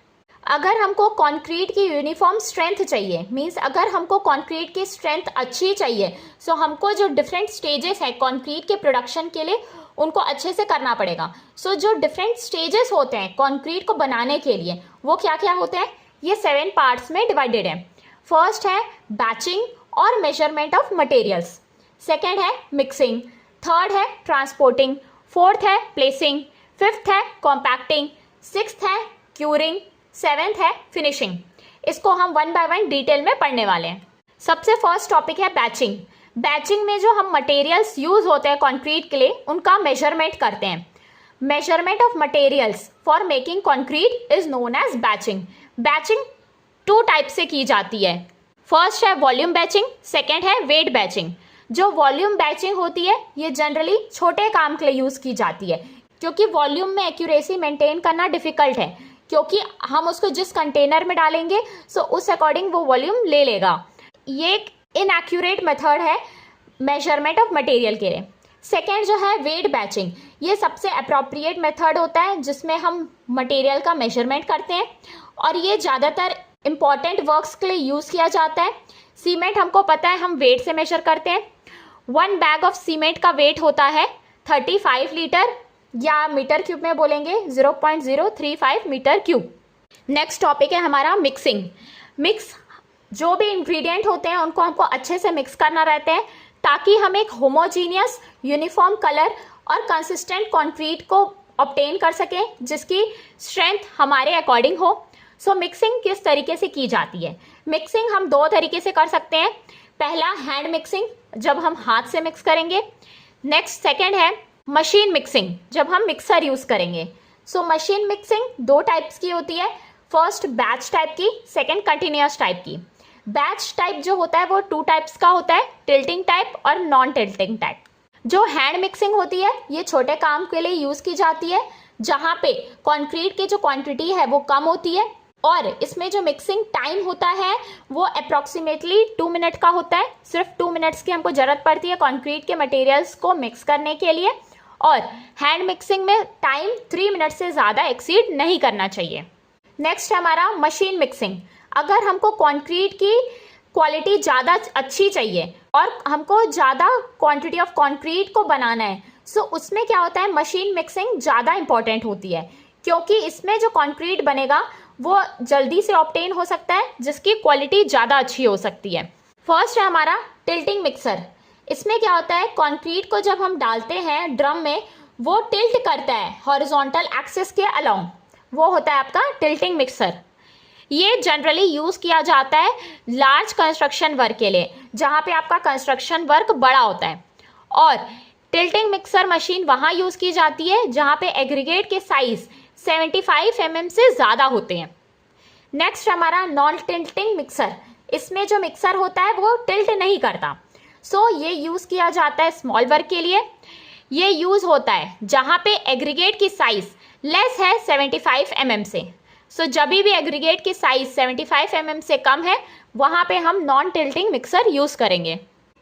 अगर हमको कंक्रीट की यूनिफॉर्म स्ट्रेंथ चाहिए, मींस अगर हमको कंक्रीट की स्ट्रेंथ अच्छी चाहिए सो हमको जो डिफरेंट स्टेजेस हैं कंक्रीट के प्रोडक्शन के लिए उनको अच्छे से करना पड़ेगा। सो जो डिफरेंट स्टेजेस होते हैं कंक्रीट को बनाने के लिए वो क्या क्या होते हैं? ये 7 पार्ट्स में डिवाइडेड है। फर्स्ट है बैचिंग और मेजरमेंट ऑफ मटेरियल्स, सेकेंड है मिक्सिंग, थर्ड है ट्रांसपोर्टिंग, फोर्थ है प्लेसिंग, फिफ्थ है कॉम्पैक्टिंग, सिक्स्थ है क्यूरिंग, सेवेंथ है फिनिशिंग। इसको हम 1 by 1 डिटेल में पढ़ने वाले हैं। सबसे फर्स्ट टॉपिक है बैचिंग। बैचिंग में जो हम मटेरियल्स यूज होते हैं कंक्रीट के लिए उनका मेजरमेंट करते हैं। Measurement of materials for making concrete is known as batching. Batching 2 type से की जाती है। फर्स्ट है वॉल्यूम बैचिंग, सेकेंड है वेट बैचिंग। जो वॉल्यूम बैचिंग होती है ये जनरली छोटे काम के लिए यूज की जाती है क्योंकि वॉल्यूम में एक्यूरेसी मेंटेन करना डिफिकल्ट है, क्योंकि हम उसको जिस कंटेनर में डालेंगे सो उस अकॉर्डिंग वो वॉल्यूम ले लेगा। ये एक इनएक्यूरेट मेथड है मेजरमेंट ऑफ मटेरियल के लिए। सेकेंड जो है वेट बैचिंग, ये सबसे अप्रोप्रिएट मेथड होता है जिसमें हम मटेरियल का मेजरमेंट करते हैं और ये ज़्यादातर इंपॉर्टेंट वर्क्स के लिए यूज़ किया जाता है। सीमेंट हमको पता है हम वेट से मेजर करते हैं। 1 बैग ऑफ सीमेंट का वेट होता है 35 लीटर या मीटर क्यूब में बोलेंगे 0.035 मीटर क्यूब। नेक्स्ट टॉपिक है हमारा मिक्सिंग। मिक्स जो भी इंग्रेडिएंट होते हैं उनको हमको अच्छे से मिक्स करना रहता है ताकि हम एक होमोजीनियस यूनिफॉर्म कलर और कंसिस्टेंट कंक्रीट को ऑब्टेन कर सकें जिसकी स्ट्रेंथ हमारे अकॉर्डिंग हो। सो मिक्सिंग किस तरीके से की जाती है? मिक्सिंग हम 2 तरीके से कर सकते हैं। पहला हैंड मिक्सिंग, जब हम हाथ से मिक्स करेंगे। नेक्स्ट सेकेंड है मशीन मिक्सिंग, जब हम मिक्सर यूज़ करेंगे। सो मशीन मिक्सिंग दो टाइप्स की होती है, फर्स्ट बैच टाइप की, सेकेंड कंटिन्यूअस टाइप की। बैच टाइप जो होता है वो टू टाइप्स का होता है, टिल्टिंग टाइप और नॉन टिल्टिंग टाइप। जो हैंड मिक्सिंग होती है ये छोटे काम के लिए यूज़ की जाती है, जहाँ पे कंक्रीट की जो क्वांटिटी है वो कम होती है, और इसमें जो मिक्सिंग टाइम होता है वो अप्रॉक्सीमेटली 2 मिनट का होता है। सिर्फ 2 मिनट्स की हमको ज़रूरत पड़ती है कंक्रीट के मटेरियल्स को मिक्स करने के लिए, और हैंड मिक्सिंग में टाइम 3 मिनट से ज़्यादा एक्सीड नहीं करना चाहिए। नेक्स्ट है हमारा मशीन मिक्सिंग। अगर हमको कंक्रीट की क्वालिटी ज़्यादा अच्छी चाहिए और हमको ज़्यादा क्वांटिटी ऑफ कंक्रीट को बनाना है, सो उसमें क्या होता है, मशीन मिक्सिंग ज़्यादा इंपॉर्टेंट होती है, क्योंकि इसमें जो कंक्रीट बनेगा वो जल्दी से ऑब्टेन हो सकता है, जिसकी क्वालिटी ज़्यादा अच्छी हो सकती है। फर्स्ट है हमारा टिल्टिंग मिक्सर। इसमें क्या होता है, कंक्रीट को जब हम डालते हैं ड्रम में वो टिल्ट करता है हॉरिजॉन्टल एक्सिस के अलोंग, वो होता है आपका टिल्टिंग मिक्सर। ये जनरली यूज़ किया जाता है लार्ज कंस्ट्रक्शन वर्क के लिए, जहाँ पे आपका कंस्ट्रक्शन वर्क बड़ा होता है, और टिल्टिंग मिक्सर मशीन वहाँ यूज़ की जाती है जहाँ पे एग्रीगेट के साइज 75 mm से ज़्यादा होते हैं। नेक्स्ट हमारा नॉन टिल्टिंग मिक्सर। इसमें जो मिक्सर होता है वो टिल्ट नहीं करता, सो ये यूज़ किया जाता है स्मॉल वर्क के लिए। ये यूज़ होता है जहाँ पे एग्रीगेट की साइज़ लेस है 75 mm से। सो जब भी एग्रीगेट की साइज़ 75 mm से कम है वहाँ पे हम नॉन टिल्टिंग मिक्सर यूज़ करेंगे।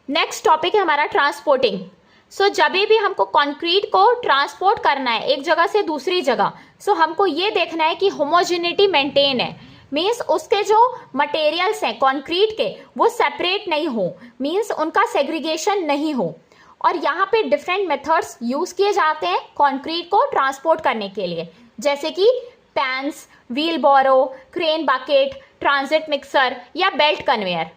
नेक्स्ट टॉपिक है हमारा ट्रांसपोर्टिंग। सो जब भी हमको कंक्रीट को ट्रांसपोर्ट करना है एक जगह से दूसरी जगह, सो हमको ये देखना है कि होमोजेनिटी मेंटेन है, मीन्स उसके जो मटेरियल्स हैं कंक्रीट के वो सेपरेट नहीं हो, मीन्स उनका सेग्रीगेशन नहीं हो। और यहाँ पे डिफरेंट मेथड्स यूज़ किए जाते हैं कंक्रीट को ट्रांसपोर्ट करने के लिए, जैसे कि पैंस, व्हील बोरो, क्रेन बकेट, ट्रांजिट मिक्सर या बेल्ट कन्वेयर।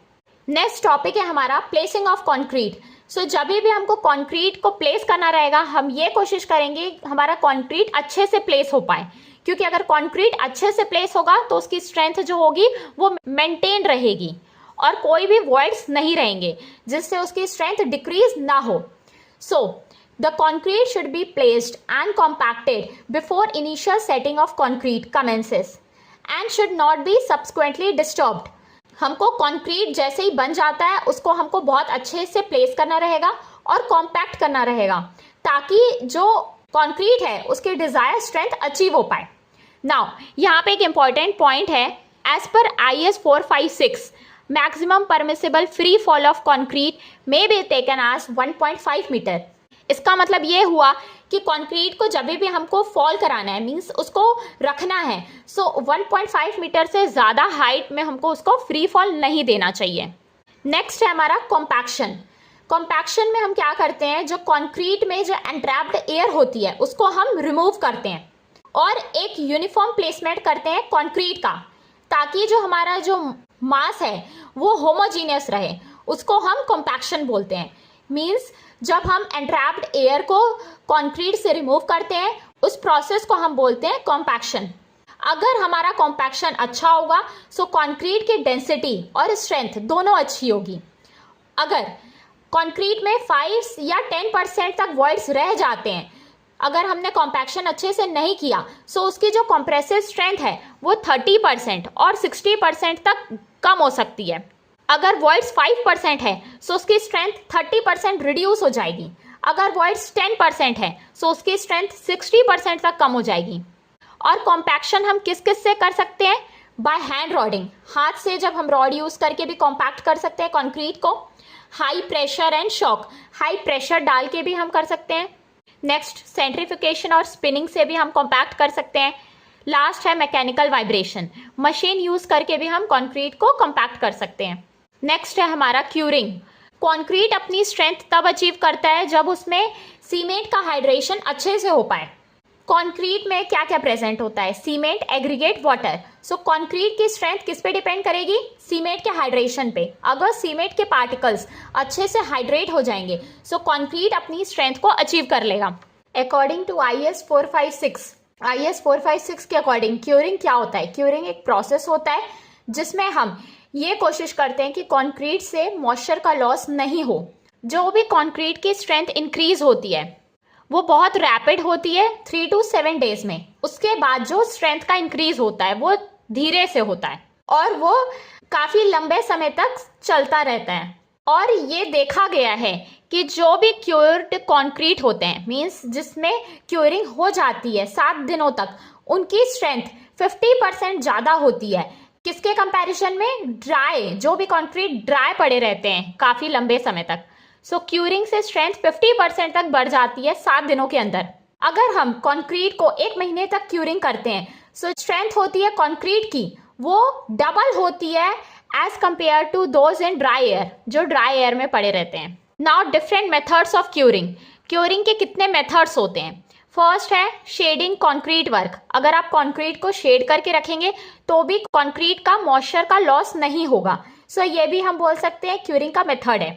नेक्स्ट टॉपिक है हमारा प्लेसिंग ऑफ कंक्रीट। सो जब भी हमको कंक्रीट को प्लेस करना रहेगा, हम ये कोशिश करेंगे हमारा कंक्रीट अच्छे से प्लेस हो पाए, क्योंकि अगर कंक्रीट अच्छे से प्लेस होगा तो उसकी स्ट्रेंथ जो होगी वो मेंटेन रहेगी और कोई भी वॉइड्स नहीं रहेंगे जिससे उसकी स्ट्रेंथ डिक्रीज ना हो। सो the concrete should be placed and compacted before initial setting of concrete commences and should not be subsequently disturbed. हमको कंक्रीट जैसे ही बन जाता है उसको हमको बहुत अच्छे से प्लेस करना रहेगा और कॉम्पैक्ट करना रहेगा, ताकि जो कंक्रीट है उसकी डिजायर स्ट्रेंथ अचीव हो पाए। नाउ यहाँ पे एक इम्पॉर्टेंट पॉइंट है, as per IS 456 maximum permissible free fall of concrete may be taken as 1.5 metre. इसका मतलब ये हुआ कि कंक्रीट को जब भी हमको फॉल कराना है, मींस उसको रखना है, सो 1.5 मीटर से ज़्यादा हाइट में हमको उसको फ्री फॉल नहीं देना चाहिए। नेक्स्ट है हमारा कॉम्पैक्शन। कॉम्पैक्शन में हम क्या करते हैं, जो कंक्रीट में जो एंट्रैप्ड एयर होती है उसको हम रिमूव करते हैं और एक यूनिफॉर्म प्लेसमेंट करते हैं कंक्रीट का, ताकि जो हमारा जो मास है वो होमोजीनियस रहे, उसको हम कॉम्पैक्शन बोलते हैं। मींस जब हम एंट्रैप्ड एयर को कंक्रीट से रिमूव करते हैं उस प्रोसेस को हम बोलते हैं कॉम्पैक्शन। अगर हमारा कॉम्पैक्शन अच्छा होगा सो कंक्रीट की डेंसिटी और स्ट्रेंथ दोनों अच्छी होगी। अगर कंक्रीट में 5 या 10% तक वॉइड्स रह जाते हैं, अगर हमने कॉम्पैक्शन अच्छे से नहीं किया, सो उसकी जो कंप्रेसिव स्ट्रेंथ है वो 30% और 60% तक कम हो सकती है। अगर वॉइड्स 5% है सो उसकी स्ट्रेंथ 30% रिड्यूस हो जाएगी। अगर वॉइड्स 10% है सो उसकी स्ट्रेंथ 60% तक कम हो जाएगी। और कॉम्पैक्शन हम किस किस से कर सकते हैं, बाय हैंड रॉडिंग, हाथ से जब हम रॉड यूज़ करके भी कॉम्पैक्ट कर सकते हैं कंक्रीट को। High pressure and shock, high pressure डाल के भी हम कर सकते हैं। नेक्स्ट सेंट्रीफिकेशन और स्पिनिंग से भी हम कॉम्पैक्ट कर सकते हैं। लास्ट है मैकेनिकल वाइब्रेशन, मशीन यूज़ करके भी हम कंक्रीट को कॉम्पैक्ट कर सकते हैं। नेक्स्ट है हमारा क्यूरिंग। कंक्रीट अपनी स्ट्रेंथ तब अचीव करता है जब उसमें सीमेंट का हाइड्रेशन अच्छे से हो पाए। कंक्रीट में क्या क्या प्रेजेंट होता है, सीमेंट, एग्रीगेट, वाटर। सो कंक्रीट की स्ट्रेंथ किस पे डिपेंड करेगी, सीमेंट के हाइड्रेशन पे। अगर सीमेंट के पार्टिकल्स अच्छे से हाइड्रेट हो जाएंगे सो कंक्रीट अपनी स्ट्रेंथ को अचीव कर लेगा। अकॉर्डिंग टू IS 456 के अकॉर्डिंग क्यूरिंग क्या होता है, क्यूरिंग एक प्रोसेस होता है जिसमें हम ये कोशिश करते हैं कि कंक्रीट से मॉइस्चर का लॉस नहीं हो। जो भी कंक्रीट की स्ट्रेंथ इंक्रीज होती है वो बहुत रैपिड होती है 3 to 7 डेज में। उसके बाद जो स्ट्रेंथ का इंक्रीज होता है वो धीरे से होता है और वो काफी लंबे समय तक चलता रहता है। और ये देखा गया है कि जो भी क्योर्ड कंक्रीट होते हैं, मींस जिसमें क्योरिंग हो जाती है 7 दिनों तक, उनकी स्ट्रेंथ 50% ज़्यादा होती है। किसके कंपैरिजन में? ड्राई, जो भी कंक्रीट ड्राई पड़े रहते हैं काफ़ी लंबे समय तक। सो क्यूरिंग से स्ट्रेंथ 50% तक बढ़ जाती है 7 दिनों के अंदर। अगर हम कंक्रीट को 1 महीने तक क्यूरिंग करते हैं, सो स्ट्रेंथ होती है कंक्रीट की वो डबल होती है as compare to those in dry air, जो ड्राई एयर में पड़े रहते हैं। Now different methods of curing. Curing के कितने मेथड्स होते हैं? फर्स्ट है शेडिंग कंक्रीट वर्क। अगर आप कंक्रीट को शेड करके रखेंगे तो भी कंक्रीट का मॉइस्चर का लॉस नहीं होगा। सो ये भी हम बोल सकते हैं क्यूरिंग का मेथड है।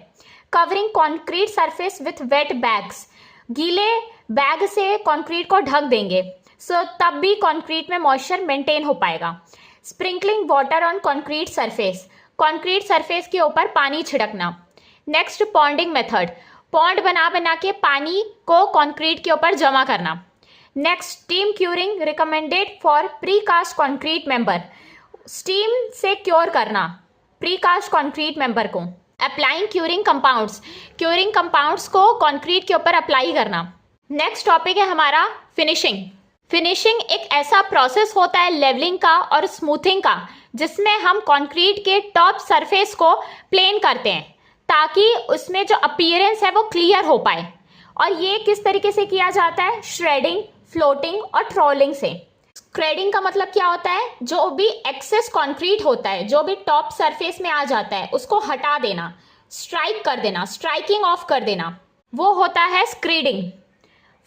Covering concrete surface with wet bags. गीले बैग से कंक्रीट को ढक देंगे, सो तब भी कंक्रीट में मॉइस्चर मेंटेन हो पाएगा। Sprinkling water on concrete surface. Concrete surface के ऊपर पानी छिड़कना। Next पॉन्डिंग method. पॉन्ड बना बना के पानी को कंक्रीट के ऊपर जमा करना। Next steam curing recommended for precast concrete member. Steam से क्योर करना प्रीकास्ट कंक्रीट मेंबर को। Applying curing compounds. Curing compounds को कंक्रीट के ऊपर अप्लाई करना। नेक्स्ट टॉपिक है हमारा फिनिशिंग। फिनिशिंग एक ऐसा प्रोसेस होता है लेवलिंग का और स्मूथिंग का, जिसमें हम कंक्रीट के टॉप सरफेस को प्लेन करते हैं ताकि उसमें जो अपीयरेंस है वो क्लियर हो पाए। और ये किस तरीके से किया जाता है? श्रेडिंग, फ्लोटिंग और ट्रोलिंग से। श्रेडिंग का मतलब क्या होता है? जो भी एक्सेस कंक्रीट होता है, जो भी टॉप सरफेस में आ जाता है, उसको हटा देना, स्ट्राइक कर देना, स्ट्राइकिंग ऑफ कर देना, वो होता है स्क्रीडिंग।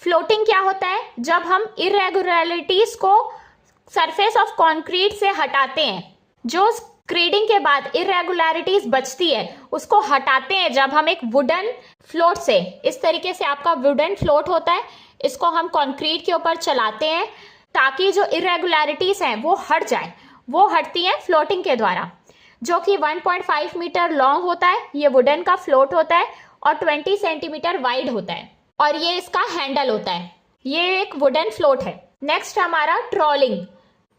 फ्लोटिंग क्या होता है? जब हम इरेगुलरिटीज को सरफेस ऑफ कंक्रीट से हटाते हैं, जो स्क्रीडिंग के बाद इरेगुलरिटीज बचती है उसको हटाते हैं जब हम एक वुडन फ्लोट से, इस तरीके से आपका वुडन फ्लोट होता है, इसको हम कंक्रीट के ऊपर चलाते हैं ताकि जो इरेगुलरिटीज हैं वो हट जाए। वो हटती हैं फ्लोटिंग के द्वारा, जो कि 1.5 मीटर लॉन्ग होता है। ये वुडन का फ्लोट होता है और 20 सेंटीमीटर वाइड होता है और ये इसका हैंडल होता है। ये एक वुडन फ्लोट है। नेक्स्ट हमारा ट्रॉलिंग।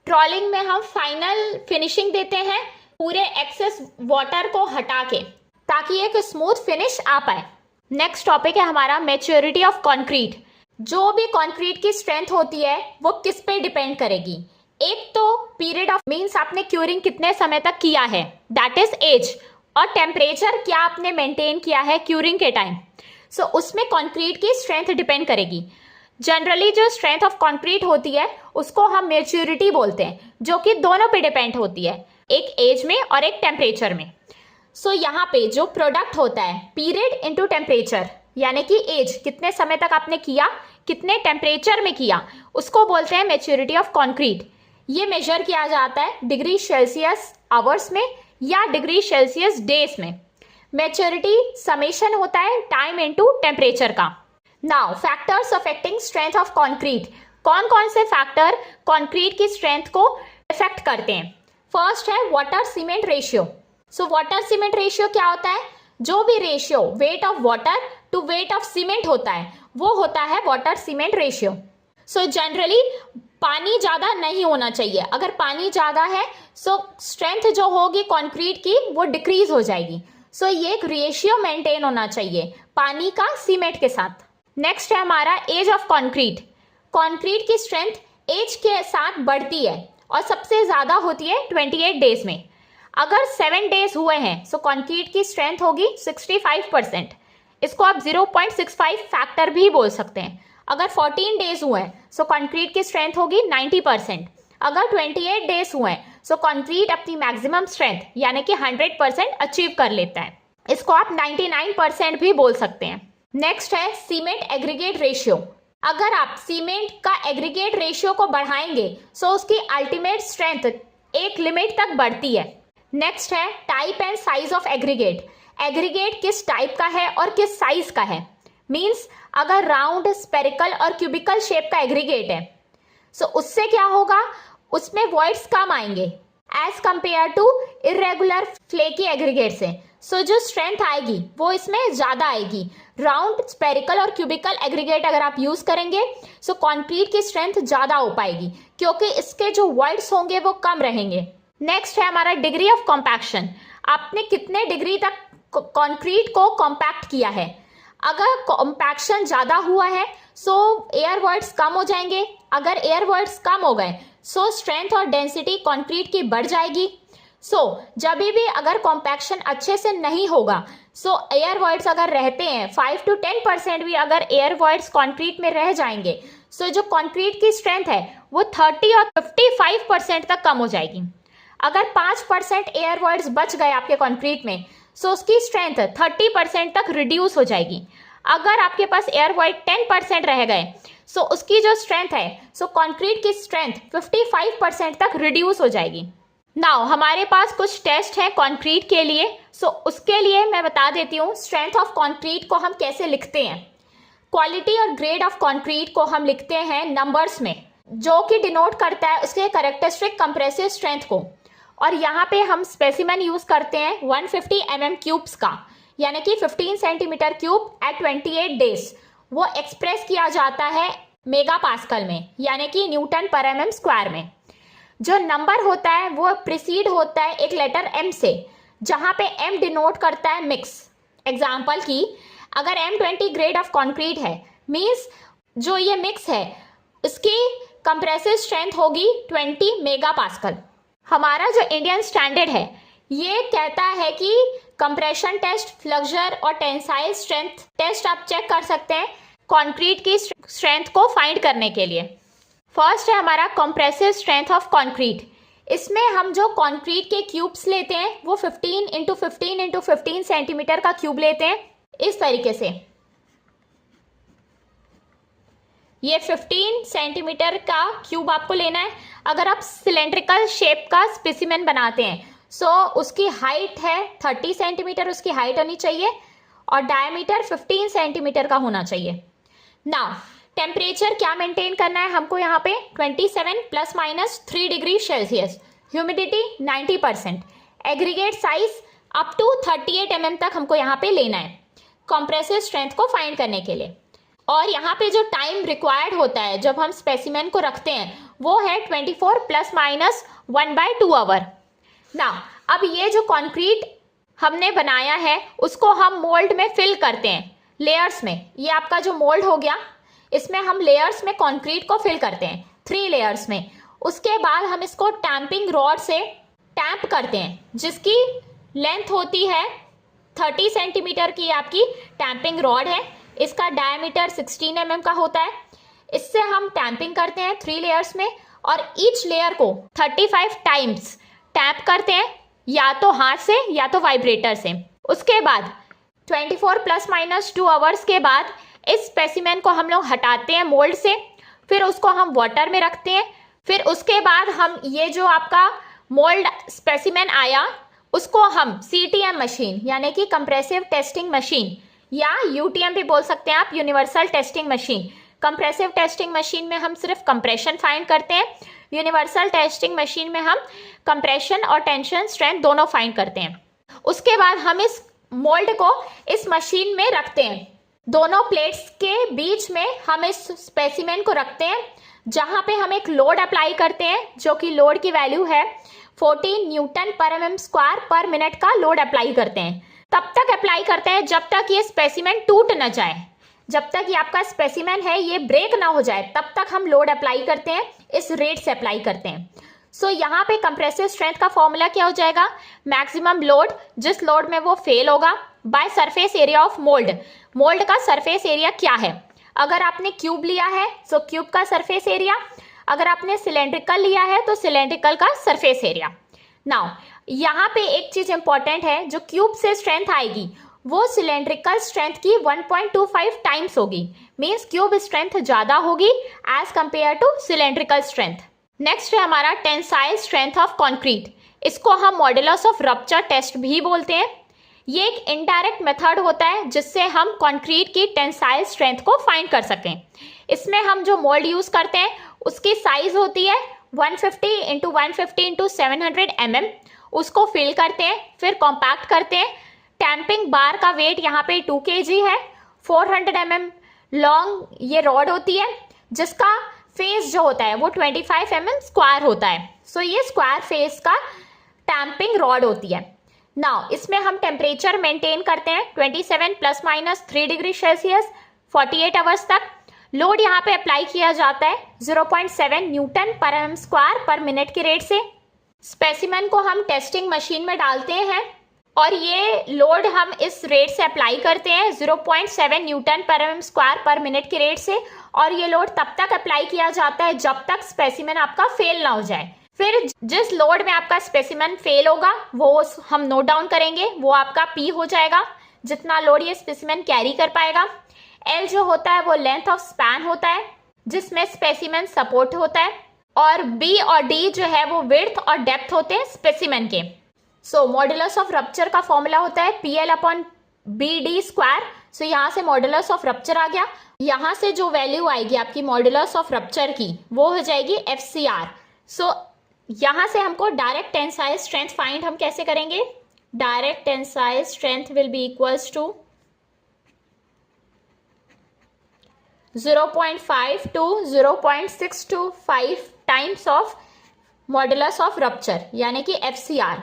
ट्रॉलिंग में हम फाइनल फिनिशिंग देते हैं पूरे एक्सेस वाटर को हटा के, ताकि एक स्मूथ फिनिश आ पाए। नेक्स्ट टॉपिक है हमारा मैच्योरिटी ऑफ कंक्रीट। जो भी कंक्रीट की स्ट्रेंथ होती है वो किस पे डिपेंड करेगी? एक तो पीरियड ऑफ, मींस आपने क्यूरिंग कितने समय तक किया है, दैट इज एज, और टेम्परेचर क्या आपने मेंटेन किया है क्यूरिंग के टाइम। सो उसमें कंक्रीट की स्ट्रेंथ डिपेंड करेगी। जनरली जो स्ट्रेंथ ऑफ कंक्रीट होती है उसको हम मैच्योरिटी बोलते हैं, जो कि दोनों पे डिपेंड होती है, एक एज में और एक टेम्परेचर में। सो यहाँ पे जो प्रोडक्ट होता है पीरियड इनटू टेम्परेचर, यानी कि एज, कितने समय तक आपने किया, कितने टेम्परेचर में किया, उसको बोलते हैं मैच्योरिटी ऑफ कंक्रीट। ये मेजर किया जाता है डिग्री सेल्सियस आवर्स में या डिग्री सेल्सियस डेज में। मैच्योरिटी समेशन होता है टाइम इनटू टेम्परेचर का। Now factors affecting strength of concrete. कौन कौन से फैक्टर कंक्रीट की स्ट्रेंथ को इफेक्ट करते हैं? फर्स्ट है water cement ratio. So water cement ratio क्या होता है? जो भी ratio weight of water to weight of cement होता है वो होता है water cement ratio. So generally पानी ज्यादा नहीं होना चाहिए। अगर पानी ज्यादा है सो स्ट्रेंथ जो होगी कंक्रीट की वो डिक्रीज हो जाएगी। सो ये एक रेशियो मेंटेन होना चाहिए पानी का सीमेंट के साथ। नेक्स्ट है हमारा एज ऑफ कंक्रीट। कंक्रीट की स्ट्रेंथ एज के साथ बढ़ती है और सबसे ज्यादा होती है 28 डेज में। अगर 7 डेज हुए हैं सो कंक्रीट की स्ट्रेंथ होगी 65%। इसको आप 0.65 फैक्टर भी बोल सकते हैं। अगर 14 डेज हुए हैं सो कंक्रीट की स्ट्रेंथ होगी 90%। अगर 28 डेज हुए हैं सो कंक्रीट अपनी मैक्सिमम स्ट्रेंथ यानी कि 100% अचीव कर लेता है। इसको आप 99% भी बोल सकते हैं। नेक्स्ट है सीमेंट एग्रीगेट रेशियो। अगर आप सीमेंट का एग्रीगेट रेशियो को बढ़ाएंगे सो उसकी अल्टीमेट स्ट्रेंथ एक लिमिट तक बढ़ती है। नेक्स्ट है type and size of aggregate. Aggregate किस टाइप का है और किस साइज का है। मींस अगर राउंड, स्पेरिकल और क्यूबिकल शेप का एग्रीगेट है सो उससे क्या होगा, उसमें वॉइड्स कम आएंगे। As compare to irregular flaky aggregate से। सो जो स्ट्रेंथ आएगी वो इसमें ज़्यादा आएगी। राउंड, स्पेरिकल और क्यूबिकल एग्रीगेट अगर आप यूज़ करेंगे सो कंक्रीट की स्ट्रेंथ ज़्यादा हो पाएगी क्योंकि इसके जो वॉइड्स होंगे वो कम रहेंगे। नेक्स्ट है हमारा डिग्री ऑफ कॉम्पैक्शन। आपने कितने डिग्री तक कंक्रीट को कॉम्पैक्ट किया है। अगर कॉम्पैक्शन ज़्यादा हुआ है सो एयर वॉइड्स कम हो जाएंगे। अगर एयर वॉइड्स कम हो गए सो स्ट्रेंथ और डेंसिटी कंक्रीट की बढ़ जाएगी। जब भी अगर कॉम्पैक्शन अच्छे से नहीं होगा सो एयर वॉइड्स अगर रहते हैं 5 to 10% भी अगर एयर वॉइड्स कंक्रीट में रह जाएंगे सो जो कंक्रीट की स्ट्रेंथ है वो 30 और 55% तक कम हो जाएगी। अगर 5% एयर वॉइड्स बच गए आपके कंक्रीट में सो उसकी स्ट्रेंथ 30% तक रिड्यूस हो जाएगी। अगर आपके पास एयर वॉइड 10% रह गए सो उसकी जो स्ट्रेंथ है सो कंक्रीट की स्ट्रेंथ 55% तक रिड्यूस हो जाएगी। नाउ हमारे पास कुछ टेस्ट हैं कंक्रीट के लिए। उसके लिए मैं बता देती हूँ स्ट्रेंथ ऑफ कंक्रीट को हम कैसे लिखते हैं। क्वालिटी और ग्रेड ऑफ कंक्रीट को हम लिखते हैं नंबर्स में, जो कि डिनोट करता है उसके कैरेक्टरिस्टिक कंप्रेसिव स्ट्रेंथ को। और यहाँ पे हम स्पेसिमेन यूज करते हैं 150 mm क्यूब्स का, यानी कि 15 सेंटीमीटर क्यूब एट 28 डेज। वो एक्सप्रेस किया जाता है मेगा पास्कल में, यानी कि न्यूटन पर mm स्क्वायर में। जो नंबर होता है वो प्रिसीड होता है एक लेटर m से, जहाँ पे m डिनोट करता है मिक्स। एग्जाम्पल की अगर M20 ग्रेड ऑफ कंक्रीट है मीन्स जो ये मिक्स है इसकी कंप्रेसिव स्ट्रेंथ होगी 20 मेगा पास्कल। हमारा जो इंडियन स्टैंडर्ड है ये कहता है कि कंप्रेशन टेस्ट, फ्लक्चर और टेंसाइल स्ट्रेंथ टेस्ट आप चेक कर सकते हैं कंक्रीट की स्ट्रेंथ को फाइंड करने के लिए। फर्स्ट है हमारा कंप्रेसिव स्ट्रेंथ ऑफ कंक्रीट। इसमें हम जो कंक्रीट के क्यूब्स लेते हैं वो 15 × 15 × 15 सेंटीमीटर का क्यूब लेते हैं इस तरीके से। ये 15 सेंटीमीटर का क्यूब आपको लेना है। अगर आप सिलेंड्रिकल शेप का स्पेसिमेन बनाते हैं सो उसकी हाइट है 30 सेंटीमीटर उसकी हाइट होनी चाहिए और डायमीटर 15 सेंटीमीटर का होना चाहिए। नाउ टेम्परेचर क्या मेंटेन करना है हमको यहाँ पे 27 ± 3 degree Celsius, humidity 90%, aggregate size up to 38 mm तक हमको यहाँ पे लेना है कंप्रेसिव स्ट्रेंथ को फाइंड करने के लिए। और यहाँ पे जो टाइम रिक्वायर्ड होता है जब हम स्पेसिमेन को रखते हैं वो है 24 ± 1/2 आवर। ना अब ये जो कंक्रीट हमने बनाया है उसको हम मोल्ड में फिल करते हैं लेयर्स में। ये आपका जो मोल्ड हो गया इसमें हम लेयर्स में कंक्रीट को फिल करते हैं 3 लेयर्स में। उसके बाद हम इसको टैंपिंग रॉड से टैंप करते हैं जिसकी लेंथ होती है 30 सेंटीमीटर की आपकी टैंपिंग रॉड है। इसका डायमीटर 16 mm का होता है। इससे हम टैंपिंग करते हैं 3 लेयर्स में और ईच लेयर को 35 टाइम्स टैप करते हैं, या तो हाथ से या तो वाइब्रेटर से। उसके बाद 24 ± 2 आवर्स के बाद इस स्पेसिमेन को हम लोग हटाते हैं मोल्ड से, फिर उसको हम वाटर में रखते हैं। फिर उसके बाद हम ये जो आपका मोल्ड स्पेसिमेन आया उसको हम CTM मशीन यानी कि कंप्रेसिव टेस्टिंग मशीन या UTM भी बोल सकते हैं आप, universal testing machine. Compressive testing machine में हम सिर्फ कंप्रेशन फाइंड करते हैं, यूनिवर्सल टेस्टिंग मशीन में हम कंप्रेशन और टेंशन स्ट्रेंथ दोनों फाइंड करते हैं। उसके बाद हम इस मोल्ड को इस मशीन में रखते हैं। दोनों प्लेट्स के बीच में हम इस स्पेसिमेन को रखते हैं जहां पे हम एक लोड अप्लाई करते हैं जो कि लोड की वैल्यू है 14 न्यूटन पर mm स्क्वायर पर मिनट का लोड अप्लाई करते हैं। तब तक अप्लाई करते हैं जब तक ये स्पेसिमेन टूट न जाए, जब तक ये आपका स्पेसिमेन है ये ब्रेक ना हो जाए तब तक हम लोड अप्लाई करते हैं, इस रेट से अप्लाई करते हैं। यहाँ पे कंप्रेसिव स्ट्रेंथ का फॉर्मूला क्या हो जाएगा, मैक्सिमम लोड जिस लोड में वो फेल होगा by surface area of mould. Mould का सरफेस एरिया क्या है, अगर आपने क्यूब लिया है तो क्यूब का सरफेस एरिया, अगर आपने सिलेंड्रिकल लिया है तो सिलेंड्रिकल का सरफेस एरिया। नाउ यहाँ पे एक चीज इंपॉर्टेंट है, जो क्यूब से स्ट्रेंथ आएगी वो सिलेंड्रिकल स्ट्रेंथ की 1.25 टाइम्स होगी, मींस क्यूब स्ट्रेंथ ज्यादा होगी as compare to cylindrical strength. Next है हमारा टेंसाइल स्ट्रेंथ ऑफ कंक्रीट। इसको हम मॉडुलस ऑफ रप्चर टेस्ट भी बोलते हैं। ये एक इनडायरेक्ट मेथड होता है जिससे हम कंक्रीट की टेंसाइल स्ट्रेंथ को फाइंड कर सकें। इसमें हम जो मोल्ड यूज करते हैं उसकी साइज होती है 150 इंटू 150 इंटू 700 mm उसको फिल करते हैं, फिर कॉम्पैक्ट करते हैं। टैंपिंग बार का वेट यहाँ पे 2 kg है। 400 mm लॉन्ग ये रॉड होती है जिसका फेस जो होता है वो 25 mm स्क्वायर होता है। सो ये स्क्वायर फेस का टैंपिंग रॉड होती है। नाउ इसमें हम टेम्परेचर मेंटेन करते हैं 27 ±3 डिग्री सेल्सियस 48 आवर्स तक। लोड यहाँ पे अप्लाई किया जाता है 0.7 न्यूटन पर एम स्क्वायर पर मिनट के रेट से। स्पेसिमेन को हम टेस्टिंग मशीन में डालते हैं और ये लोड हम इस रेट से अप्लाई करते हैं 0.7 न्यूटन पर एम स्क्वायर पर मिनट के रेट से। और ये लोड तब तक अप्लाई किया जाता है जब तक स्पेसिमेन आपका फेल ना हो जाए। फिर जिस लोड में आपका स्पेसिमेन फेल होगा वो हम नोट डाउन करेंगे, वो आपका P हो जाएगा, जितना लोड ये स्पेसिमेन कैरी कर पाएगा। L जो होता है वो लेंथ ऑफ स्पैन होता है जिसमें स्पेसिमेन सपोर्ट होता है। और B और D जो है वो विड्थ और डेप्थ होते हैं स्पेसिमेन के। सो मॉडुलस ऑफ रप्चर का फॉर्मूला होता है PL/BD स्क्वायर। सो यहाँ से मॉडुलस ऑफ रप्चर आ गया। यहाँ से जो वैल्यू आएगी आपकी मॉडुलस ऑफ रप्चर की वो हो जाएगी FCR। सो यहाँ से हमको डायरेक्ट टेंसाइल स्ट्रेंथ फाइंड हम कैसे करेंगे? Direct tensile strength will be equals to 0.5 to 0.625 times of modulus of rupture यानी कि FCR।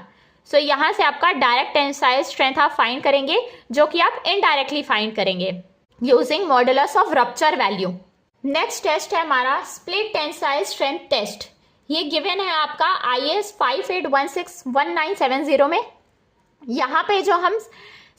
सो यहाँ से आपका डायरेक्ट टेंसाइल स्ट्रेंथ आप फाइंड करेंगे जो कि आप इनडायरेक्टली फाइंड करेंगे using modulus of rupture value. Next test है हमारा स्प्लिट टेंसाइल स्ट्रेंथ टेस्ट। ये गिवन है आपका IS 58161970 में। यहाँ पे जो हम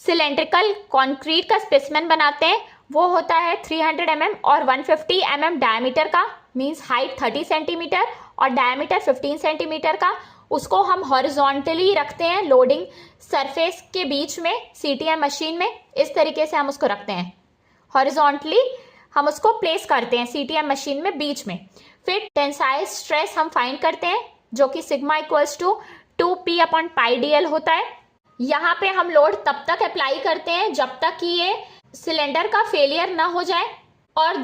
सिलेंड्रिकल कॉन्क्रीट का स्पेसिमेन बनाते हैं वो होता है 300 mm और 150 mm डायमीटर का, मींस हाइट 30 सेंटीमीटर और डायमीटर 15 सेंटीमीटर का। उसको हम हॉरिजॉन्टली रखते हैं लोडिंग सरफेस के बीच में CTM मशीन में। इस तरीके से हम उसको रखते हैं, हॉरिजॉन्टली हम उसको प्लेस करते हैं CTM मशीन में बीच में। फिर टेंसाइल स्ट्रेस हम फाइंड करते हैं जो कि सिग्मा इक्वल्स टू 2P/πdl होता है। यहाँ पे हम लोड तब तक अप्लाई करते हैं जब तक कि ये सिलेंडर का फेलियर ना हो जाए। और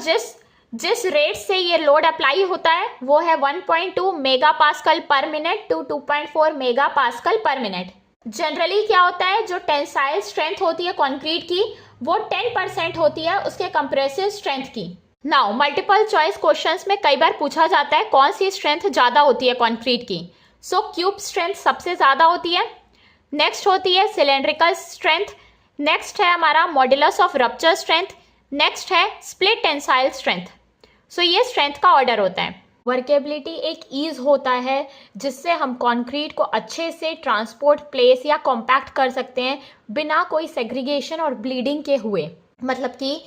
जिस रेट से ये लोड अप्लाई होता है वो है 1.2 megapascal per minute to 2.4 megapascal per minute. Generally क्या होता है, जो टेंसाइल स्ट्रेंथ होती है कंक्रीट की वो 10% होती है उसके कंप्रेसिव स्ट्रेंथ की। नाउ मल्टीपल चॉइस क्वेश्चंस में कई बार पूछा जाता है कौन सी स्ट्रेंथ ज्यादा होती है कंक्रीट की। सो क्यूब स्ट्रेंथ सबसे ज्यादा होती है, नेक्स्ट होती है सिलेंड्रिकल स्ट्रेंथ, नेक्स्ट है हमारा modulus of rupture strength, next है स्प्लिट टेंसाइल स्ट्रेंथ। सो ये स्ट्रेंथ का ऑर्डर होता है। वर्केबिलिटी एक ईज होता है जिससे हम कंक्रीट को अच्छे से ट्रांसपोर्ट, प्लेस या कॉम्पैक्ट कर सकते हैं बिना कोई सेग्रीगेशन और ब्लीडिंग के हुए। मतलब कि